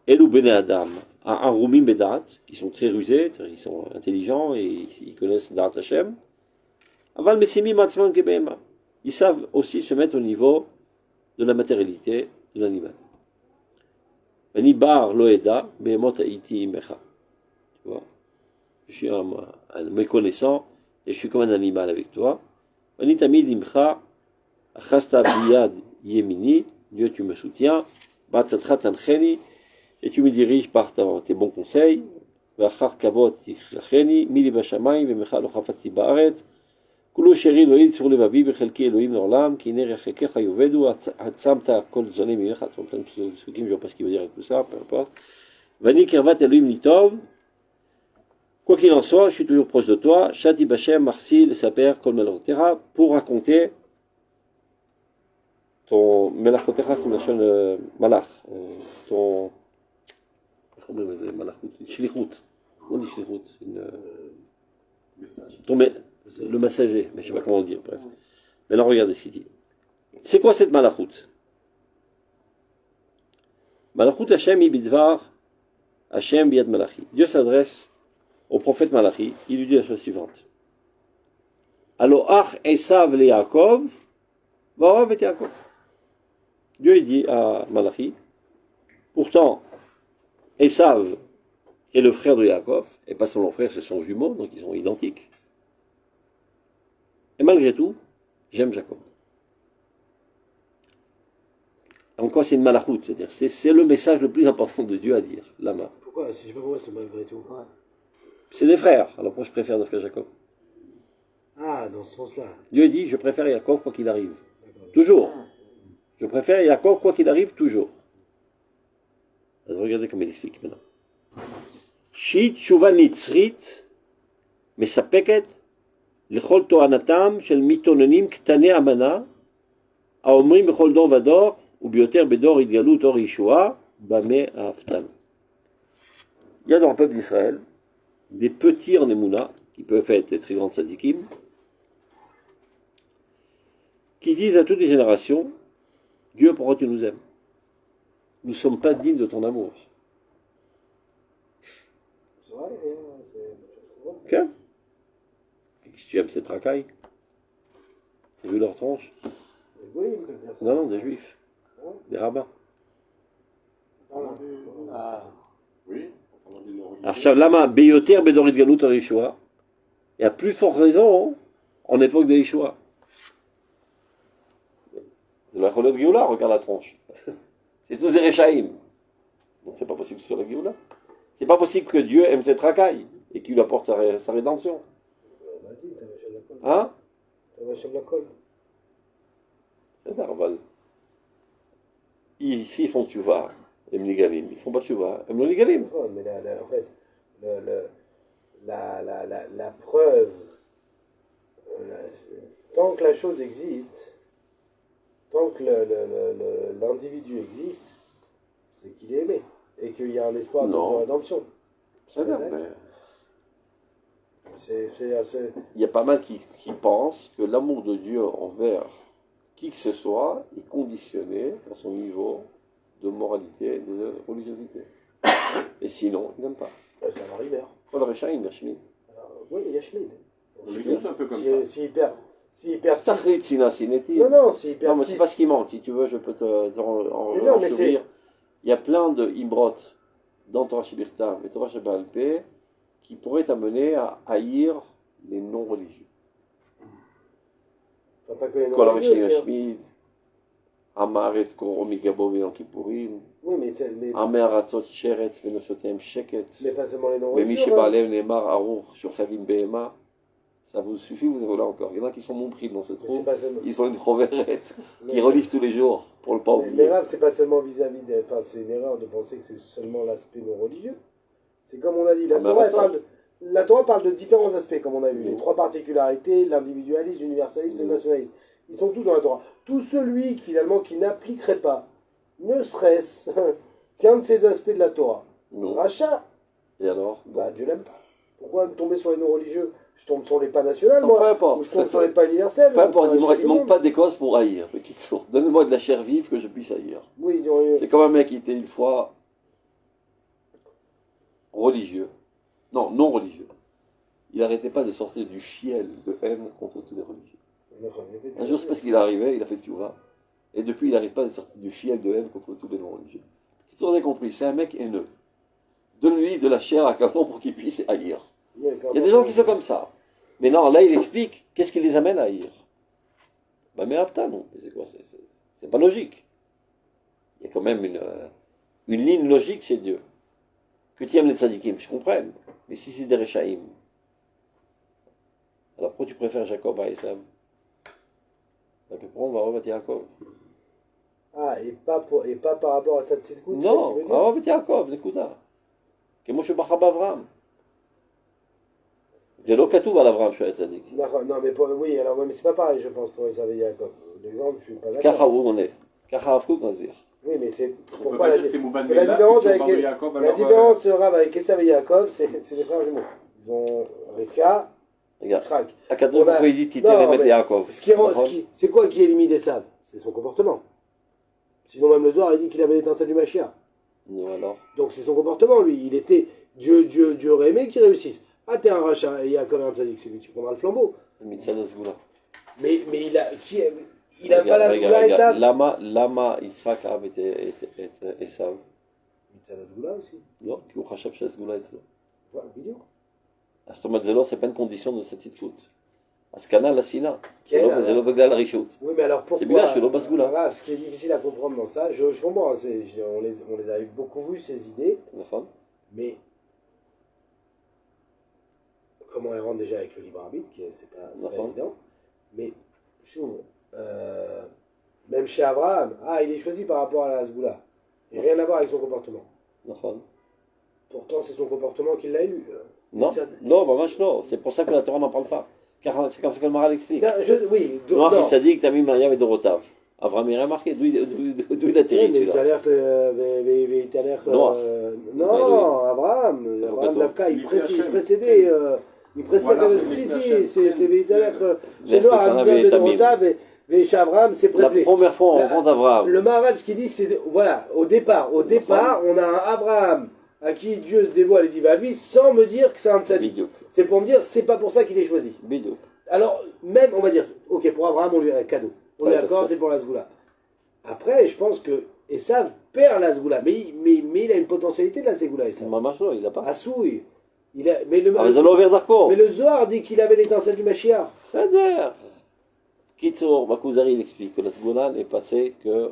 Elou Bene Adam, Arumim Bedat, qui sont très rusés, ils sont intelligents et ils connaissent Da'at Hashem. Aval Mesimim Atzman Ke Behema. Ils savent aussi se mettre au niveau de la matérialité de l'animal. Vani bar loeda behemot haiti mecha. Tu vois, je suis un méconnaissant et je suis comme un animal avec toi. Vani tamid imcha achasta biyad yemini. Dieu, tu me soutiens. Batzatra tancheni, et tu me diriges par tes bons conseils. Vachar kavot tichlacheni mili bashamayim vemecha lo chafatzi baaretz. כולו שרי אלוהים צור לבבי בחלקי אלוהים לעולם, כי הנה רחקיך יאבדו, עצמת כל זוני ממך, plein de psukim, je vois pas ce qu'il veut dire avec tout ça, peu importe. Vani kirvat Elohim litov, quoi qu'il en soit, je suis toujours proche de toi, Shati Bachem, Marsi, le Saper, Kol Melachotera, pour raconter ton Melachotera, c'est une malach, ton, comment on dit malachut, shlichut, on dit shlichut, c'est une, ton le messager, mais je ne sais pas comment le dire, bref. Maintenant, regardez ce qu'il dit. C'est quoi cette malachut? Malachut Hashem ibidvar Hashem biad malachi. Dieu s'adresse au prophète Malachi, il lui dit la chose suivante. Aloach Esav le Yaakov, va'orav et Yaakov. Dieu il dit à Malachi, pourtant, Esav est le frère de Yaakov, et pas seulement frère, c'est son jumeau, donc ils sont identiques. Et malgré tout, j'aime Jacob. Encore, c'est une malachut, c'est-à-dire, c'est le message le plus important de Dieu à dire, lama. Pourquoi? Je sais pas pourquoi c'est malgré tout. Ouais. C'est des frères, alors moi je préfère notre frère Jacob. Ah, dans ce sens-là. Dieu dit, je préfère Jacob quoi qu'il arrive. Toujours. Je préfère Jacob quoi qu'il arrive, toujours. אז regardez comme il explique maintenant. שהיא תשובה נצרית מספקת לכל טוענתם של מתאוננים קטני המנה האומרים בכל דור ודור וביותר בדור התגלות אור ישועה במה אהבתנו. Il y a dans le peuple d'Israël des petits en émouna qui peuvent être des très grands tzadikim qui disent à toutes les générations Dieu, pourquoi tu nous aimes? Nous ne sommes pas dignes de ton amour. C'est vrai, Ok? Et si tu aimes cette racaille, t'as vu leur tronche? Oui, ils peuvent dire ça. Non, des juifs, des rabbins. Ah, Oui. עכשיו למה ביותר בדור התגלות על ישועה? Il y a plus forte raison en époque de Yeshua. C'est la cholote Géoula, regarde la tronche. C'est tous des Réchaïm. Donc c'est pas possible sur la Géoula. C'est pas possible que Dieu aime cette racaille et qu'il lui apporte sa rédemption. On a dit, t'as Vachem la colle. Hein? T'as Vachem la colle. C'est normal. Ici, ils font tchouva, הם ניגלים. Ils font pas tchouva, הם לא ניגלים. Non, mais en fait, la preuve, tant que la chose existe, tant que l'individu existe, c'est qu'il est aimé et qu'il y a un espoir de rédemption. C'est vrai, mais C'est assez. il y a pas mal qui pensent que l'amour de Dieu envers qui que ce soit est conditionné à son niveau de moralité, de religiosité. Et sinon, il n'aime pas. C'est un river. Pas le Réchaïm, le Shemid. Oui, il y a Schmid. On est tous un peu comme ça. S'il persiste. Tachrit sina sineti. Non, s'il persiste. Non, mais c'est pas ce qui manque. Si tu veux, je peux Mais non, mais enchevrir. Il y a plein de imbrot dans Torah Shebirtav et Torah Sheba'al Peh qui pourraient t'amener à haïr les non-religieux. Enfin, pas que les Kol non-religieux, Rishim c'est- Hashmid, Amaretz Koro Migabo V'Yom Kippourim, Oui, mais Amei Aratzot Sheretz V'Noshotem Sheket, pas seulement les V'Mi non-religieux. Sheba'alev Ne'emar Aruch Shochavim Behema. Ça vous suffit, vous avez là encore. Il y en a qui sont mon prix dans ce Mais c'est trou. pas seulement. Ils sont une proverette qui Mais- relisent tous les jours pour le pas oublier. L'erreur, c'est pas seulement vis-à-vis des. Enfin, c'est une erreur de penser que c'est seulement l'aspect non religieux. C'est comme on a dit, Ah, mais attends. La Torah parle de différents aspects, comme on a vu. Les Mhm. trois particularités, l'individualisme, l'universalisme, le Mhm. nationalisme. Ils sont tous dans la Torah. Tout celui, finalement, qui n'appliquerait pas, ne serait-ce qu'un de ces aspects de la Torah, Non. rachat, Et alors? bah Dieu l'aime pas. Pourquoi me tomber sur les non religieux? Je tombe sur les pas nationaux, Non, moi. peu importe. Ou je tombe sur les pas universels. Peu importe, il Chez ne manque monde. pas des causes pour haïr. Mais qu'il soit. Donnez-moi de la chair vive que je puisse haïr. Oui, ils ont- C'est comme un mec qui était une fois religieux. Non, non religieux. Il n'arrêtait pas de sortir du fiel de haine contre tous les religieux. Un jour, c'est parce qu'il est arrivé, il a fait tchouva. Et depuis, il n'arrête pas de sortir du fiel de haine contre tous les non-religieux. Si tu en as compris, c'est un mec haineux. Donne-lui de la chair à Capon pour qu'il puisse haïr. Il y a des gens qui sont comme ça. Mais non, là, il explique qu'est-ce qui les amène à haïr. Bah, mais Avta, non. C'est quoi? C'est pas logique. Il y a quand même une ligne logique chez Dieu. Que tu aimes les tzadikim, je comprends. Mais si c'est des Réchaïm, alors pourquoi tu préfères Jacob à Esav? Donc pourquoi on va remettre Jacob? Ah, et pas par rapport à cette tzidkout, c'est ça Non, que tu veux on dire? va remettre Jacob, נקודה. כמו שבחר באברהם. זה לא כתוב על אברהם שהוא היה צדיק. Non, mais oui, alors, ouais, mais c'est pas pareil, je pense, pour Esav et Yaakov. L'exemple, je suis pas ככה d'accord. הוא עונה. ככה הרב קוק מסביר. Oui, mais c'est. On peut Pourquoi pas la, dire que c'est Mouban parce que la Mela, différence si on avec. parle de Yaakov, La alors, différence, Rav, avec Esav et Yaakov, c'est des frères jumeaux. Ils ont Rivka, regarde. Yitzhak. הכתוב On a- pourquoi il dit Non, תיתן אמת mais ליעקב. C'est quoi qui élimine Esav? C'est son comportement. Sinon, même le Zohar, il dit qu'il avait l'étincelle du Mashiach. Non, alors. Donc c'est son comportement, lui. Il était. Dieu aurait aimé qu'il réussisse. Ah, t'es un rachat et Yaakov est un tzaddik, c'est lui qui prendra le flambeau. מצד הסגולה. Mais il a. Il a pas la Zgoula Esav. למה יצחק אהב את עשיו? Il a la Zgoula aussi. לא, כי הוא חשב שהסגולה אצלו. Voilà, בדיוק. אז זאת אומרת, זה לא, c'est pas une condition de cette צדקות. אז כנ"ל לשנאה. כן, זה לא בגלל הרשעות. Oui, mais alors pourquoi C'est bien, je l'ai pas Zgoula. Voilà, ce qui est difficile à comprendre dans ça, je comprends, on les a beaucoup vus, ces idées, נכון? mais comment elles rentrent déjà avec le libre arbitre, c'est pas D'accord. évident, mais je trouve, même chez Abraham, il est choisi par rapport à la Zgoula, et rien à voir avec son comportement. Pourtant, c'est son comportement qui l'a élu. Non, non, bah, non, c'est pour ça que la Torah n'en parle pas. Car c'est comme ça que le Maral explique. Non, oui, Non, il s'est dit que Tamim Maria et Dorotav. Avraham, il a remarqué, d'où il atterrit mais celui-là. Non, Abraham, Davka, il précédait. Il précédait. Si, c'est Véitaler. C'est Noir, Abraham, Dorotav, et Abraham, c'est précédé. La première fois, on rencontre Abraham. Le Maharal, ce qu'il dit, c'est. Voilà, au départ, on a un Abraham à qui Dieu se dévoile et dit va à lui, sans me dire que c'est un tzaddik. C'est pour me dire, c'est pas pour ça qu'il est choisi. Bidou. Alors, même, on va dire, ok, pour Abraham, on lui a un cadeau. On lui accorde, c'est pour la Zgoula. Après, je pense que Esav perd la Zgoula, mais il a une potentialité de la Zgoula, Esav. Mamachlo, il n'a pas. Assouille. Mais le Zohar dit qu'il avait l'étincelle du Mashiach. C'est-à-dire, Kitsour, Bakuzari, il explique que la Zgoula n'est passée que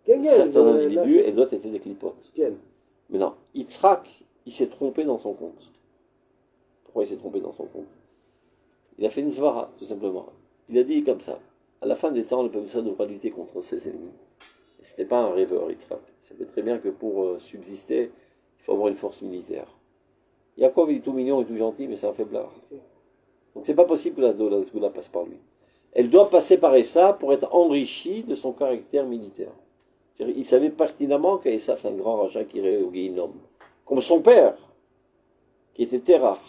certains individus et d'autres étaient des clipotes. Mais non, Yitzhak, il s'est trompé dans son compte. Pourquoi il s'est trompé dans son compte? Il a fait une svara, tout simplement. Il a dit comme ça, à la fin des temps, le peuple israélien devra lutter contre ses ennemis. Et ce n'était pas un rêveur, Yitzhak. Il savait très bien que pour subsister, il faut avoir une force militaire. Yaakov, il est tout mignon et tout gentil, mais c'est un faiblard. Donc c'est pas possible que la Zgoula passe par lui. Elle doit passer par Essa pour être enrichie de son caractère militaire. Il savait pertinemment qu'Esav, c'est un grand rachat qui irait au Guéhinom. Comme son père, qui était Terach,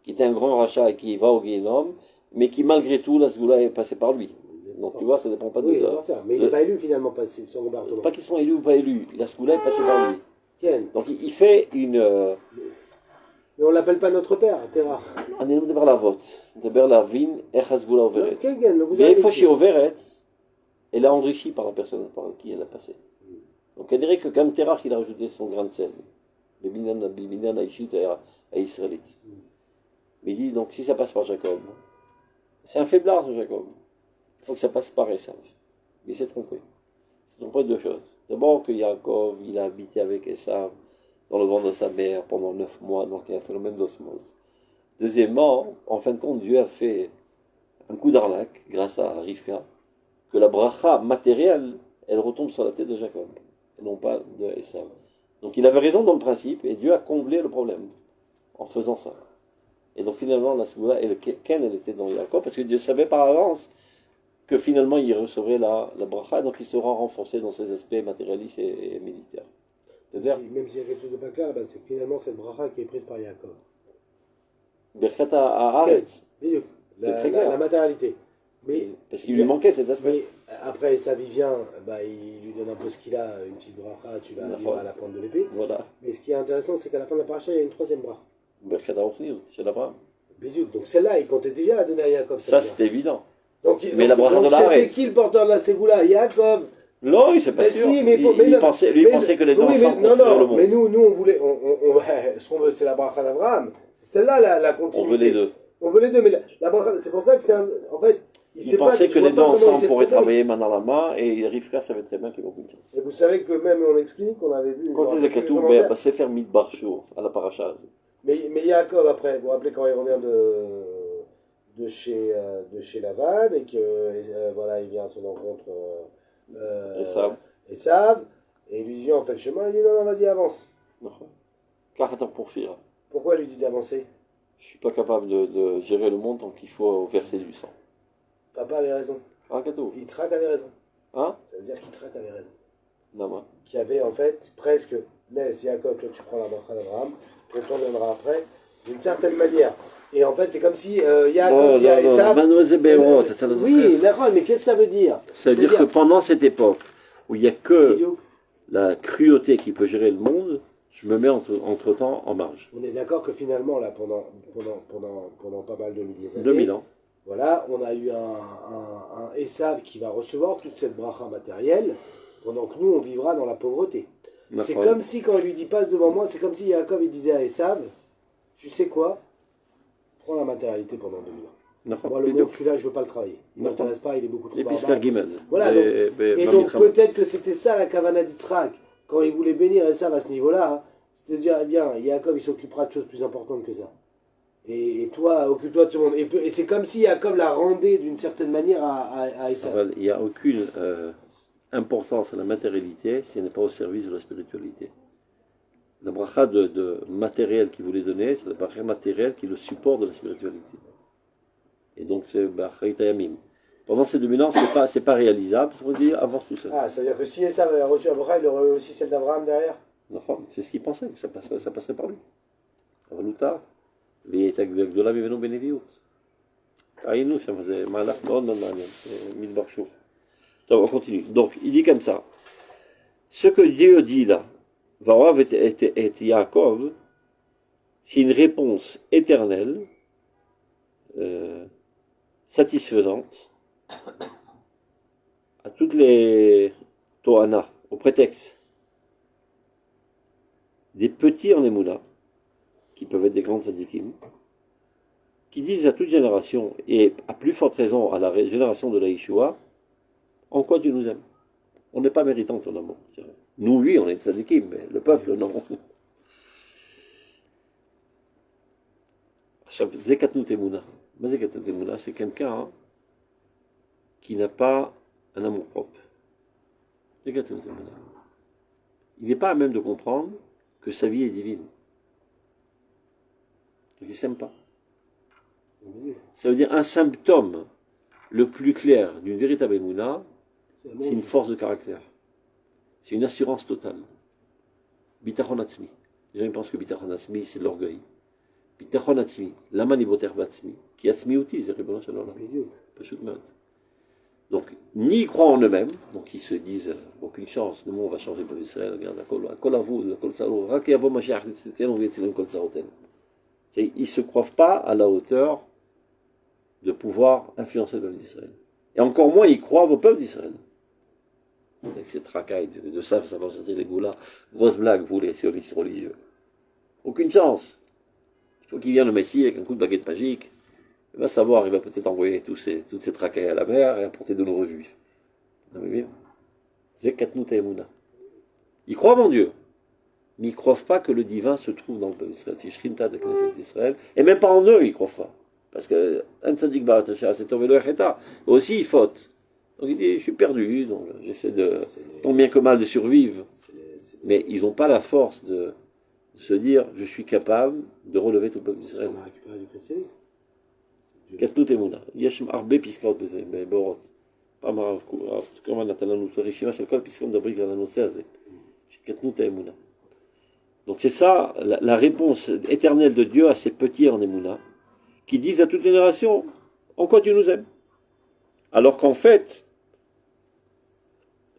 qui était un grand rachat et qui va au Guéhinom, mais qui malgré tout, la Zgoula est passée par lui. Donc tu vois, ça ne dépend pas de ça. Mais il n'est pas élu finalement, son comportement. Pas qu'ils sont élus ou pas élus, la Zgoula est passée par lui. Ken. Donc il fait une... Mais on ne l'appelle pas notre père, Terach. On est de la vote. De la vin, Echa Zgoula Overet. Mais il faut chez Overet, elle est enrichie par la personne par qui elle a passé. Donc elle dirait que comme Terach, il a rajouté son grain de sel. Bibinan, Aïchit et Israélite. Mais il dit, donc si ça passe par Jacob, c'est un faiblard ce Jacob. Il faut que ça passe par Esav. Mais il s'est trompé. Il s'est trompé de deux choses. D'abord que Jacob, il a habité avec Esav dans le ventre de sa mère pendant 9 mois, donc il y a un phénomène d'osmose. Deuxièmement, en fin de compte, Dieu a fait un coup d'arnaque grâce à Rivka, que la bracha matérielle, elle retombe sur la tête de Jacob, et non pas de Esav. Donc il avait raison dans le principe, et Dieu a comblé le problème en faisant ça. Et donc finalement, la Zgoula et le Ken, elle était dans Jacob, parce que Dieu savait par avance que finalement il recevrait la bracha, donc il sera renforcé dans ses aspects matérialistes et militaires. Même s'il y a quelque chose de pas clair, c'est que finalement cette bracha qui est prise par Jacob. Birkat Haaretz. C'est très clair. La matérialité. Mais, parce qu'il lui manquait cet aspect. Mais après, Esav vient, il lui donne un peu ce qu'il a, une petite bracha, tu vas vivre à la pointe de l'épée. Voilà. Mais ce qui est intéressant, c'est qu'à la fin de la paracha, il y a une troisième bracha. Birkat Haaretz, c'est l'Abraham. Donc celle-là, il comptait déjà la donner à Jacob. Ça, c'était évident. Mais la bracha de la Haaretz. C'était qui le porteur de la Ségoula? Jacob. Non, il s'est pas sûr. Si, il pensait que les deux ensemble construiraient le monde. Mais nous on voulait, ce qu'on veut, c'est la bracha d'Abraham. C'est celle-là la continuité. On veut les deux. On veut les deux, mais la bracha, c'est pour ça que c'est en fait, il pensait que les deux ensemble pourraient travailler main dans la main, et Rivka savait très bien qu'il n'y avait aucune chance. Et vous savez que même on explique qu'on avait vu. Quand c'est Katou, c'est faire Midbar Shur à la paracha. Mais Yaakov après, vous vous rappelez quand il revient de chez Lavan et que voilà, il vient à son rencontre. Esav, et il lui dit on fait le chemin, il dit non, vas-y, avance. Pourquoi il lui dit d'avancer? Je ne suis pas capable de gérer le monde tant qu'il faut verser du sang. Papa avait raison. Yitzhak avait raison. Hein? Ça veut dire qu'Yitzhak avait raison. Non, qui avait en fait presque, laisse Yaakov, toi tu prends la bracha d'Abraham, ton tour viendra après, d'une certaine manière. Et en fait, c'est comme si Yaakov dit à Esav. Oui, d'accord, mais qu'est-ce que ça veut dire? Ça veut dire que pendant cette époque où il n'y a que la cruauté qui peut gérer le monde, je me mets entre-temps en marge. On est d'accord que finalement, là, pendant pas mal de milliers d'années, 2000 ans. Voilà, on a eu un Esav qui va recevoir toute cette bracha matérielle, pendant que nous, on vivra dans la pauvreté. C'est comme si, quand il lui dit passe devant moi, c'est comme si Yaakov il disait à Esav, tu sais quoi, prends la matérialité pendant 2000 ans. Moi, le monde, celui-là, je ne veux pas le travailler. Il ne m'intéresse pas, il est beaucoup trop barbare. Voilà, et donc peut-être que c'était ça la kavana d'Yitzhak, quand il voulait bénir Esav à ce niveau-là, hein, c'est de dire, eh bien, Yaakov, il s'occupera de choses plus importantes que ça. Et toi, occupe-toi de ce monde. Et c'est comme si Yaakov la rendait d'une certaine manière à Esav. Il n'y a aucune importance à la matérialité si elle n'est pas au service de la spiritualité. bracha de matériel qu'il voulait donner, c'est la bracha matérielle qui est le support de la spiritualité. Et donc c'est brachat Yamim. Pendant ces 2000 ans, c'est pas réalisable, ça veut dire avance tout seul. Ah, ça veut dire que si Esav avait reçu la bracha, il aurait aussi celle d'Abraham derrière. C'est ce qu'il pensait, que ça passerait par lui. Avalouta, V'yetagdola vivenu beneviut. Aïnou, c'est malach מאוד מאוד מעניין, midbar shur. On continue. Donc, il dit comme ça. Ce que Dieu dit là, Varav et Yaakov, c'est une réponse éternelle, satisfaisante, à toutes les Tohana, au prétexte des petits en Emouna, qui peuvent être des grandes sadikim, qui disent à toute génération, et à plus forte raison à la génération de la Yeshua, en quoi tu nous aimes? On n'est pas méritant de ton amour. Nous, oui, on est tzadikim, mais le peuple, non. Zekatnut Emouna. Zekatnut Emouna, c'est quelqu'un qui n'a pas un amour propre. Zekatnut Emouna. Il n'est pas à même de comprendre que sa vie est divine. Donc il ne s'aime pas. Ça veut dire un symptôme le plus clair d'une véritable Emouna, c'est une force de caractère. C'est une assurance totale. Bitachon atzmi. Les gens pensent que bitachon atzmi, c'est de l'orgueil. Bitachon atzmi. Laman iboter batzmi. Qui atzmi outi, c'est Ribono Shel Olam. Donc, ni ils croient en eux-mêmes, donc ils se disent, aucune chance, nous on va changer pour Israël, regarde, kol avou, kol sarou, rak yavo mashiach, on vient de kol saroten. Ils ne se croient pas à la hauteur de pouvoir influencer le peuple d'Israël. Et encore moins, ils croient au peuple d'Israël. Avec ces tracailles de ça va sortir les goulas. Grosse blague, vous les sionistes religieux. Aucune chance. Il faut qu'il vienne le Messie avec un coup de baguette magique. Il va savoir, il va peut-être envoyer toutes ces tracailles à la mer et apporter de nombreux juifs. Vous avez vu? Zekatnut Emouna. Ils croient en Dieu, mais ils ne croient pas que le divin se trouve dans le peuple d'Israël. Et même pas en eux, ils ne croient pas. Parce que un tzaddik baratasha, c'est tombé le Echeta. Aussi, il faute. Donc il dit, je suis perdu, donc j'essaie de, tant bien que mal, de survivre. Mais ils n'ont pas la force de se dire, je suis capable de relever tout le peuple d'Israël. On a récupéré du christianisme. קטנות אמונה. יש הרבה פסקאות בזה, באורות. פעם הרב כמובן נתן לנו את הרשימה של כל הפסקאות מדברים על הנושא הזה, של קטנות האמונה. Donc c'est ça, la réponse éternelle de Dieu à ces petits en émouna, qui disent à toute génération, en quoi tu nous aimes? Alors qu'en fait,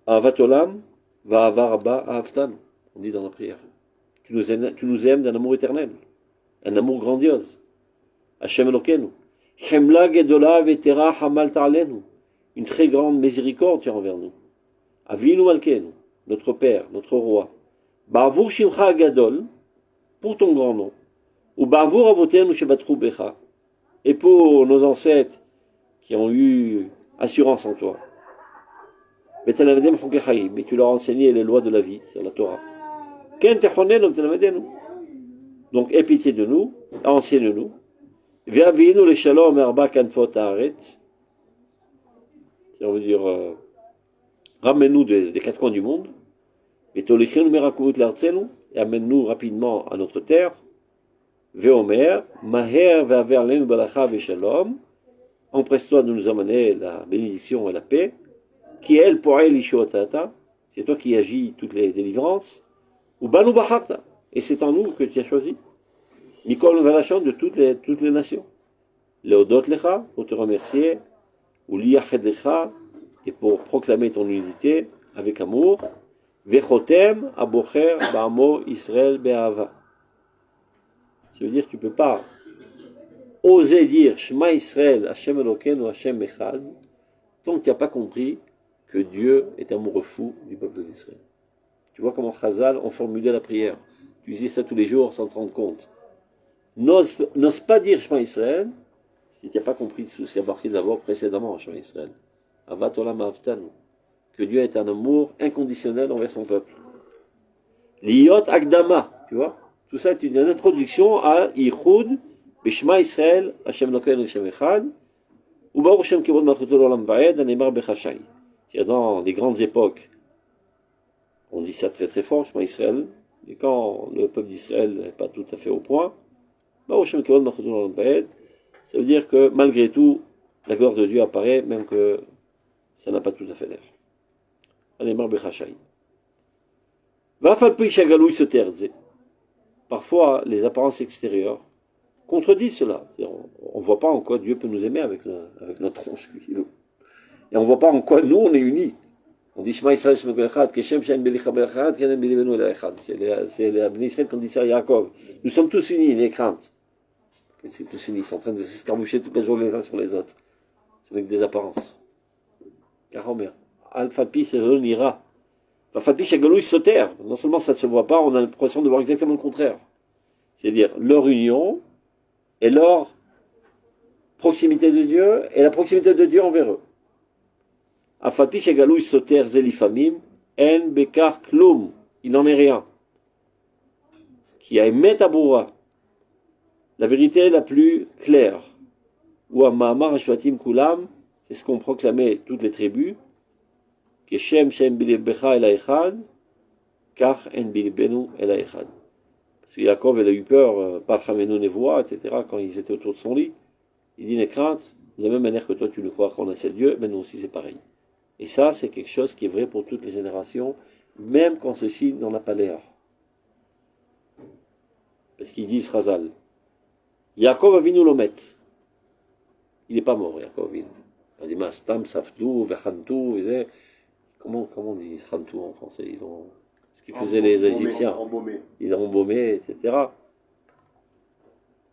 Ahavat Olam va avar ba ahavtan, on dit dans la prière. Tu nous aimes d'un amour éternel, un amour grandiose. Hashem Elokeinu. Chemla gedola vetera hamal ta'alenu. Une très grande miséricorde tu as envers nous. Avinu Malkenu, notre Père, notre Roi. Ba'avur shimcha gadol, pour ton grand nom. Ou ba'avur avotenu shebatru becha. Et pour nos ancêtres qui ont eu assurance en toi. Mais tu leur as enseigné les lois de la vie, c'est la Torah. Donc, aie pitié de nous, enseigne-nous. Ve'avinu le shalom erba kanfot haaret. On veut dire, ramène-nous des quatre coins du monde. Et tolichenu merakuvut l'artzenu, et amène-nous rapidement à notre terre. Ve'omer, maher ve'aver lenu balacha ve'shalom. Empresse-toi de nous amener la bénédiction et la paix. Qui est elle pour elle l'ishuotata, c'est toi qui agis toutes les délivrances. Ou banu bacharta, et c'est en nous que tu as choisi. Mikol Valachon de toutes les nations. Leodot lecha, pour te remercier. Ou liyached lecha, et pour proclamer ton unité avec amour. Vechotem abocher ba'amo Israël be'ava. Ça veut dire que tu ne peux pas oser dire Shema Israël, Hashem Elokeinu, Hashem Echad, tant que tu n'as pas compris que Dieu est amoureux fou du peuple d'Israël. Tu vois comment Chazal ont formulé la prière. Tu dis ça tous les jours sans te rendre compte. N'ose pas dire Shema Israël si tu n'as pas compris tout ce qui a marqué d'abord précédemment en Shema Israël. Avat olam ahavtanu. Que Dieu est un amour inconditionnel envers son peuple. Liot Akdama, tu vois. Tout ça est une introduction à Yichud, Bishma Israël, Hashem Elokeinu, Hashem Echad, ou Baruch Shem Kivod Malchuto L'Olam Vaed, Anemar Bechashai. Dans les grandes époques, on dit ça très très fort, Shema Israël, Et quand le peuple d'Israël n'est pas tout à fait au point, ça veut dire que malgré tout, la gloire de Dieu apparaît, même que ça n'a pas tout à fait l'air. Parfois, les apparences extérieures contredisent cela. On ne voit pas en quoi Dieu peut nous aimer avec notre tronche. Et on ne voit pas en quoi nous, on est unis. On dit Shema Israël, Shema Echad, Keshem Shem Belicha Berachad, Kenem Belivenu El Echad. C'est les Abnei Israël qu'on dit ça à Yaakov. Nous sommes tous unis, les craintes. Ils sont tous unis, ils sont en train de s'escarmoucher toutes les jours les uns sur les autres. C'est avec des apparences. Car Omer, Alpha Pi, c'est l'ira. Alpha Pi, c'est Galou, ils se terrent. Non seulement ça ne se voit pas, on a l'impression de voir exactement le contraire. C'est-à-dire leur union et leur proximité de Dieu et la proximité de Dieu envers eux. Afapi shegalou soter zelifamim en bekar klum, il n'en est rien. Qui a émet aboura, la vérité la plus claire. Ou a mahamar ashvatim kulam, c'est ce qu'ont proclamé toutes les tribus. Que shem shem bilibecha el haechad, kach en bilibenu el haechad. Parce que Yaakov, il a eu peur, par Chamenu Nevoa, etc., quand ils étaient autour de son lit. Il dit, n'aie crainte, de la même manière que toi tu le crois qu'on a seul Dieu, mais nous aussi c'est pareil. Et ça, c'est quelque chose qui est vrai pour toutes les générations, même quand ceci n'en a pas l'air. Parce qu'ils disent, Razal, Yaakov Avinu Lomet. Il n'est pas mort, Yaakov Avinu. Il dit, Mastam, Saftou, Vechantou, comment on dit Chantou en français? Ce qu'ils faisaient les Égyptiens. Ils ont embaumé, etc.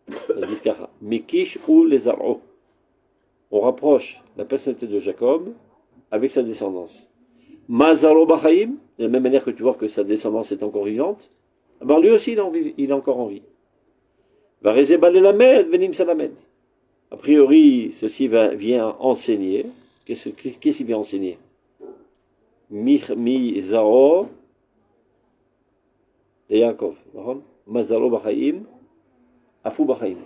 Ils disent, Mekish ou les Aro. On rapproche la personnalité de Jacob avec sa descendance. Mazaro Bachaim, de la même manière que tu vois que sa descendance est encore vivante, ben lui aussi il est encore en vie. Vareze Balelamed, Venim Salamed. A priori, ceci vient enseigner. Qu'est-ce qu'il vient enseigner? Mi Zaro et Yaakov. Mazaro Bachaim, Afu Bachaim.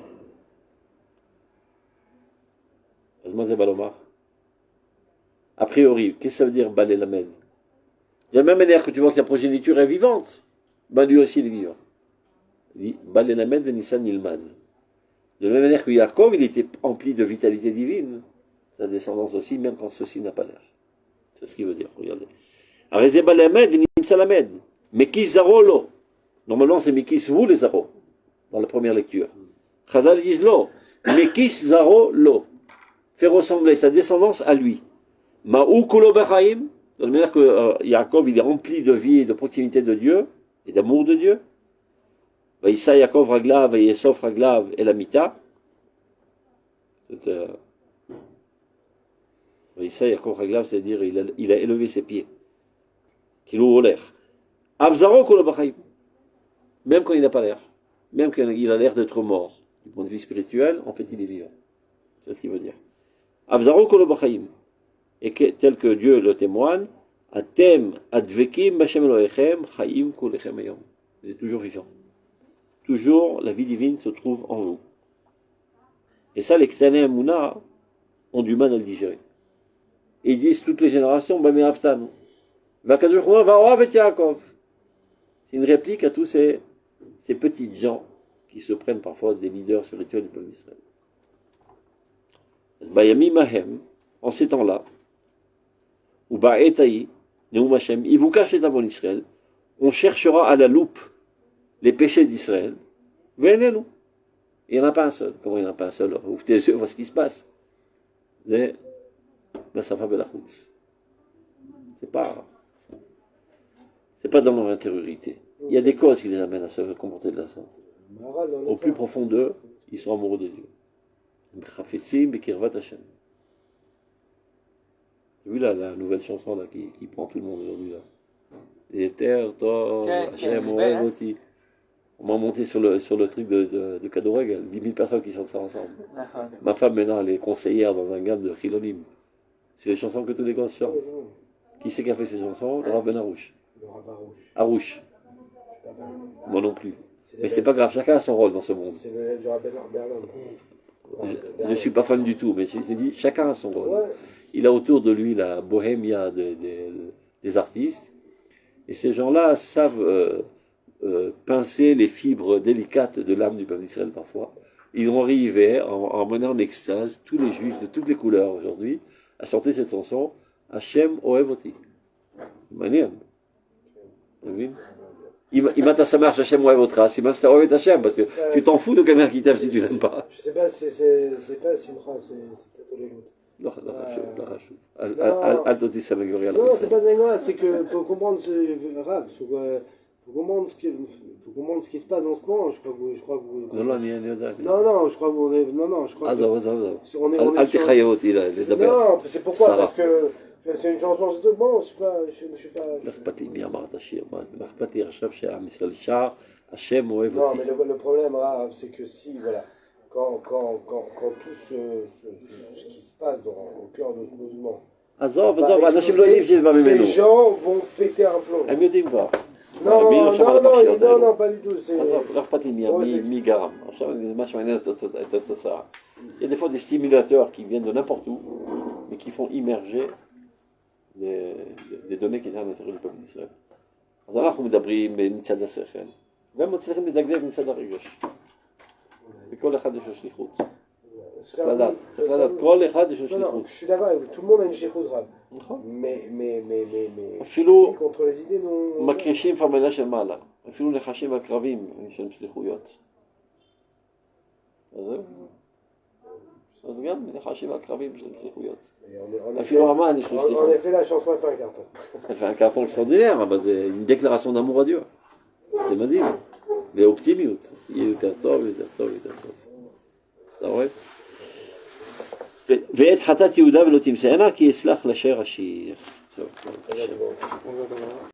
Azmazé Balomar. A priori, qu'est-ce que ça veut dire Balé Lamed? De la même manière que tu vois que sa progéniture est vivante, ben lui aussi il est vivant. Il dit Balé Lamed Venissan Nilman. De la même manière que Yaakov, il était empli de vitalité divine, sa descendance aussi, même quand ceci n'a pas l'air. C'est ce qu'il veut dire, regardez. Arezé Balé Lamed Venissan Lamed. Mekis Zarolo. Normalement c'est Mekis vous les Zaro, dans la première lecture. Chazal disent lo. Mekis Zaro lo. Fait ressembler sa descendance à lui. Ma'ou kulo bechaim, de la manière que Yaakov il est rempli de vie et de proximité de Dieu et d'amour de Dieu. Vaïssa Yaakov raglav et Yesov raglav et la mita. Vaïssa Yaakov raglav, c'est-à-dire il a élevé ses pieds. Kilou olair. Avzaro kulo bechaim. Même quand il n'a pas l'air. Même quand il a l'air d'être mort. Du point de vue spirituel, en fait il est vivant. C'est ce qu'il veut dire. Avzaro kulo bechaim. Et tel que Dieu le témoigne, Atem advekim b'Hashem Elohechem chaim kulechem hayom. Vous êtes toujours vivants. Toujours, la vie divine se trouve en vous. Et ça, les Ktané Amouna ont du mal à le digérer. Et ils disent toutes les générations, Bamé Aftan. Vakadosh Chuma Vaorav et Yaakov. C'est une réplique à tous ces petites gens qui se prennent parfois des leaders spirituels du peuple d'Israël. Bayami Mahem, en ces temps-là, ou Ba'etaï, Neum Hashem, il vous cache avant l'Israël, on cherchera à la loupe les péchés d'Israël. Venez-nous. Il n'y en a pas un seul. Comment il n'y en a pas un seul? Ouvre tes yeux, vois ce qui se passe. C'est pas dans leur intériorité. Il y a des causes qui les amènent à se comporter de la sorte. Au plus profond d'eux, ils sont amoureux de Dieu. Tu as vu là, la nouvelle chanson là, qui prend tout le monde aujourd'hui là. Et terre, toi, on m'a monté sur le truc de Kadoreg, 10 000 personnes qui chantent ça ensemble. Ma femme maintenant elle est conseillère dans un gamme de Chilonim. C'est les chansons que tous les gosses chantent. Qui c'est qui a fait ces chansons? Le Rav Ben Arouche. Arouche. Moi non plus. Mais c'est pas grave, chacun a son rôle dans ce monde. C'est le du Rav Ben Je ne suis pas fan du tout, mais je te dis, chacun a son rôle. Ouais. Il a autour de lui la bohémia des artistes, et ces gens-là savent pincer les fibres délicates de l'âme du peuple d'Israël parfois. Ils ont arrivé, en menant en extase, tous les juifs de toutes les couleurs aujourd'hui, à chanter cette chanson, Hashem Ohev Oti. Manière. Vous voyez? אם אתה שמח שהשם אוהב אותך, סימן שאתה אוהב את השם, parce que tu t'en fous de quelqu'un qui t'aime si tu l'aimes pas. Je sais pas si c'est pas simcha, c'est peut-être Olégout. לא חשוב. אל תוציא סנגוריה על Non, עם c'est ישראל. pas Zengora, c'est que pour comprendre faut comprendre ce qui se passe dans ce moment. Je crois que vous. לא, אני יודע. Non, je crois que vous. Non, je crois que. עזוב. On est אל sur- תחייב אותי לדבר. Non, c'est pourquoi Sarah. parce que c'est une chanson, c'est tout. Bon, je suis pas. לא אכפת לי מי אמר את השיר, מה אכפת לי עכשיו שעם ישראל שר, השם אוהב Non, אותי. mais le problème, Rav, c'est que si, voilà, quand tout ce qui se passe au cœur de ce mouvement, עזוב, va אנשים לא יודעים שזה בא exploser, ממנו. ces gens vont péter un plomb. הם יודעים כבר. Non, מי לא שמע את הפרשיות non, האלו? pas du tout. C'est... עזוב, לא אכפת לי מי גרם. עכשיו מה שמעניין את התוצאה. Il y a des fois des stimulateurs qui viennent de n'importe où, mais qui font immerger des données qui étaient à l'intérieur du peuple d'Israëל. אז אנחנו מדברים מצד השכל, והם מצליחים לדגדג מצד הרגש. וכל אחד יש לו שליחות. צריך לדעת, כל אחד יש לו Non, שליחות. je suis d'accord avec vous. Tout le monde a une shlichut, Rav. נכון. Mais אפילו contre les idées, non. מקרישים פרמלה של מעלה, אפילו נחשים עקרבים יש להם שליחויות. אז זהו. אז גם נחשים עקרבים יש להם שליחויות. אפילו המן יש לו En שליחות. effet, la chanson, elle fait un carton. Elle fait un carton extraordinaire, אבל זה une déclaration d'amour à Dieu. זה מדהים. ואופטימיות. יהיה יותר טוב, יותר טוב, יותר טוב. אתה רואה? ואת חטאת יהודה ולא תמצאנה, כי יסלח לשר השיר. טוב,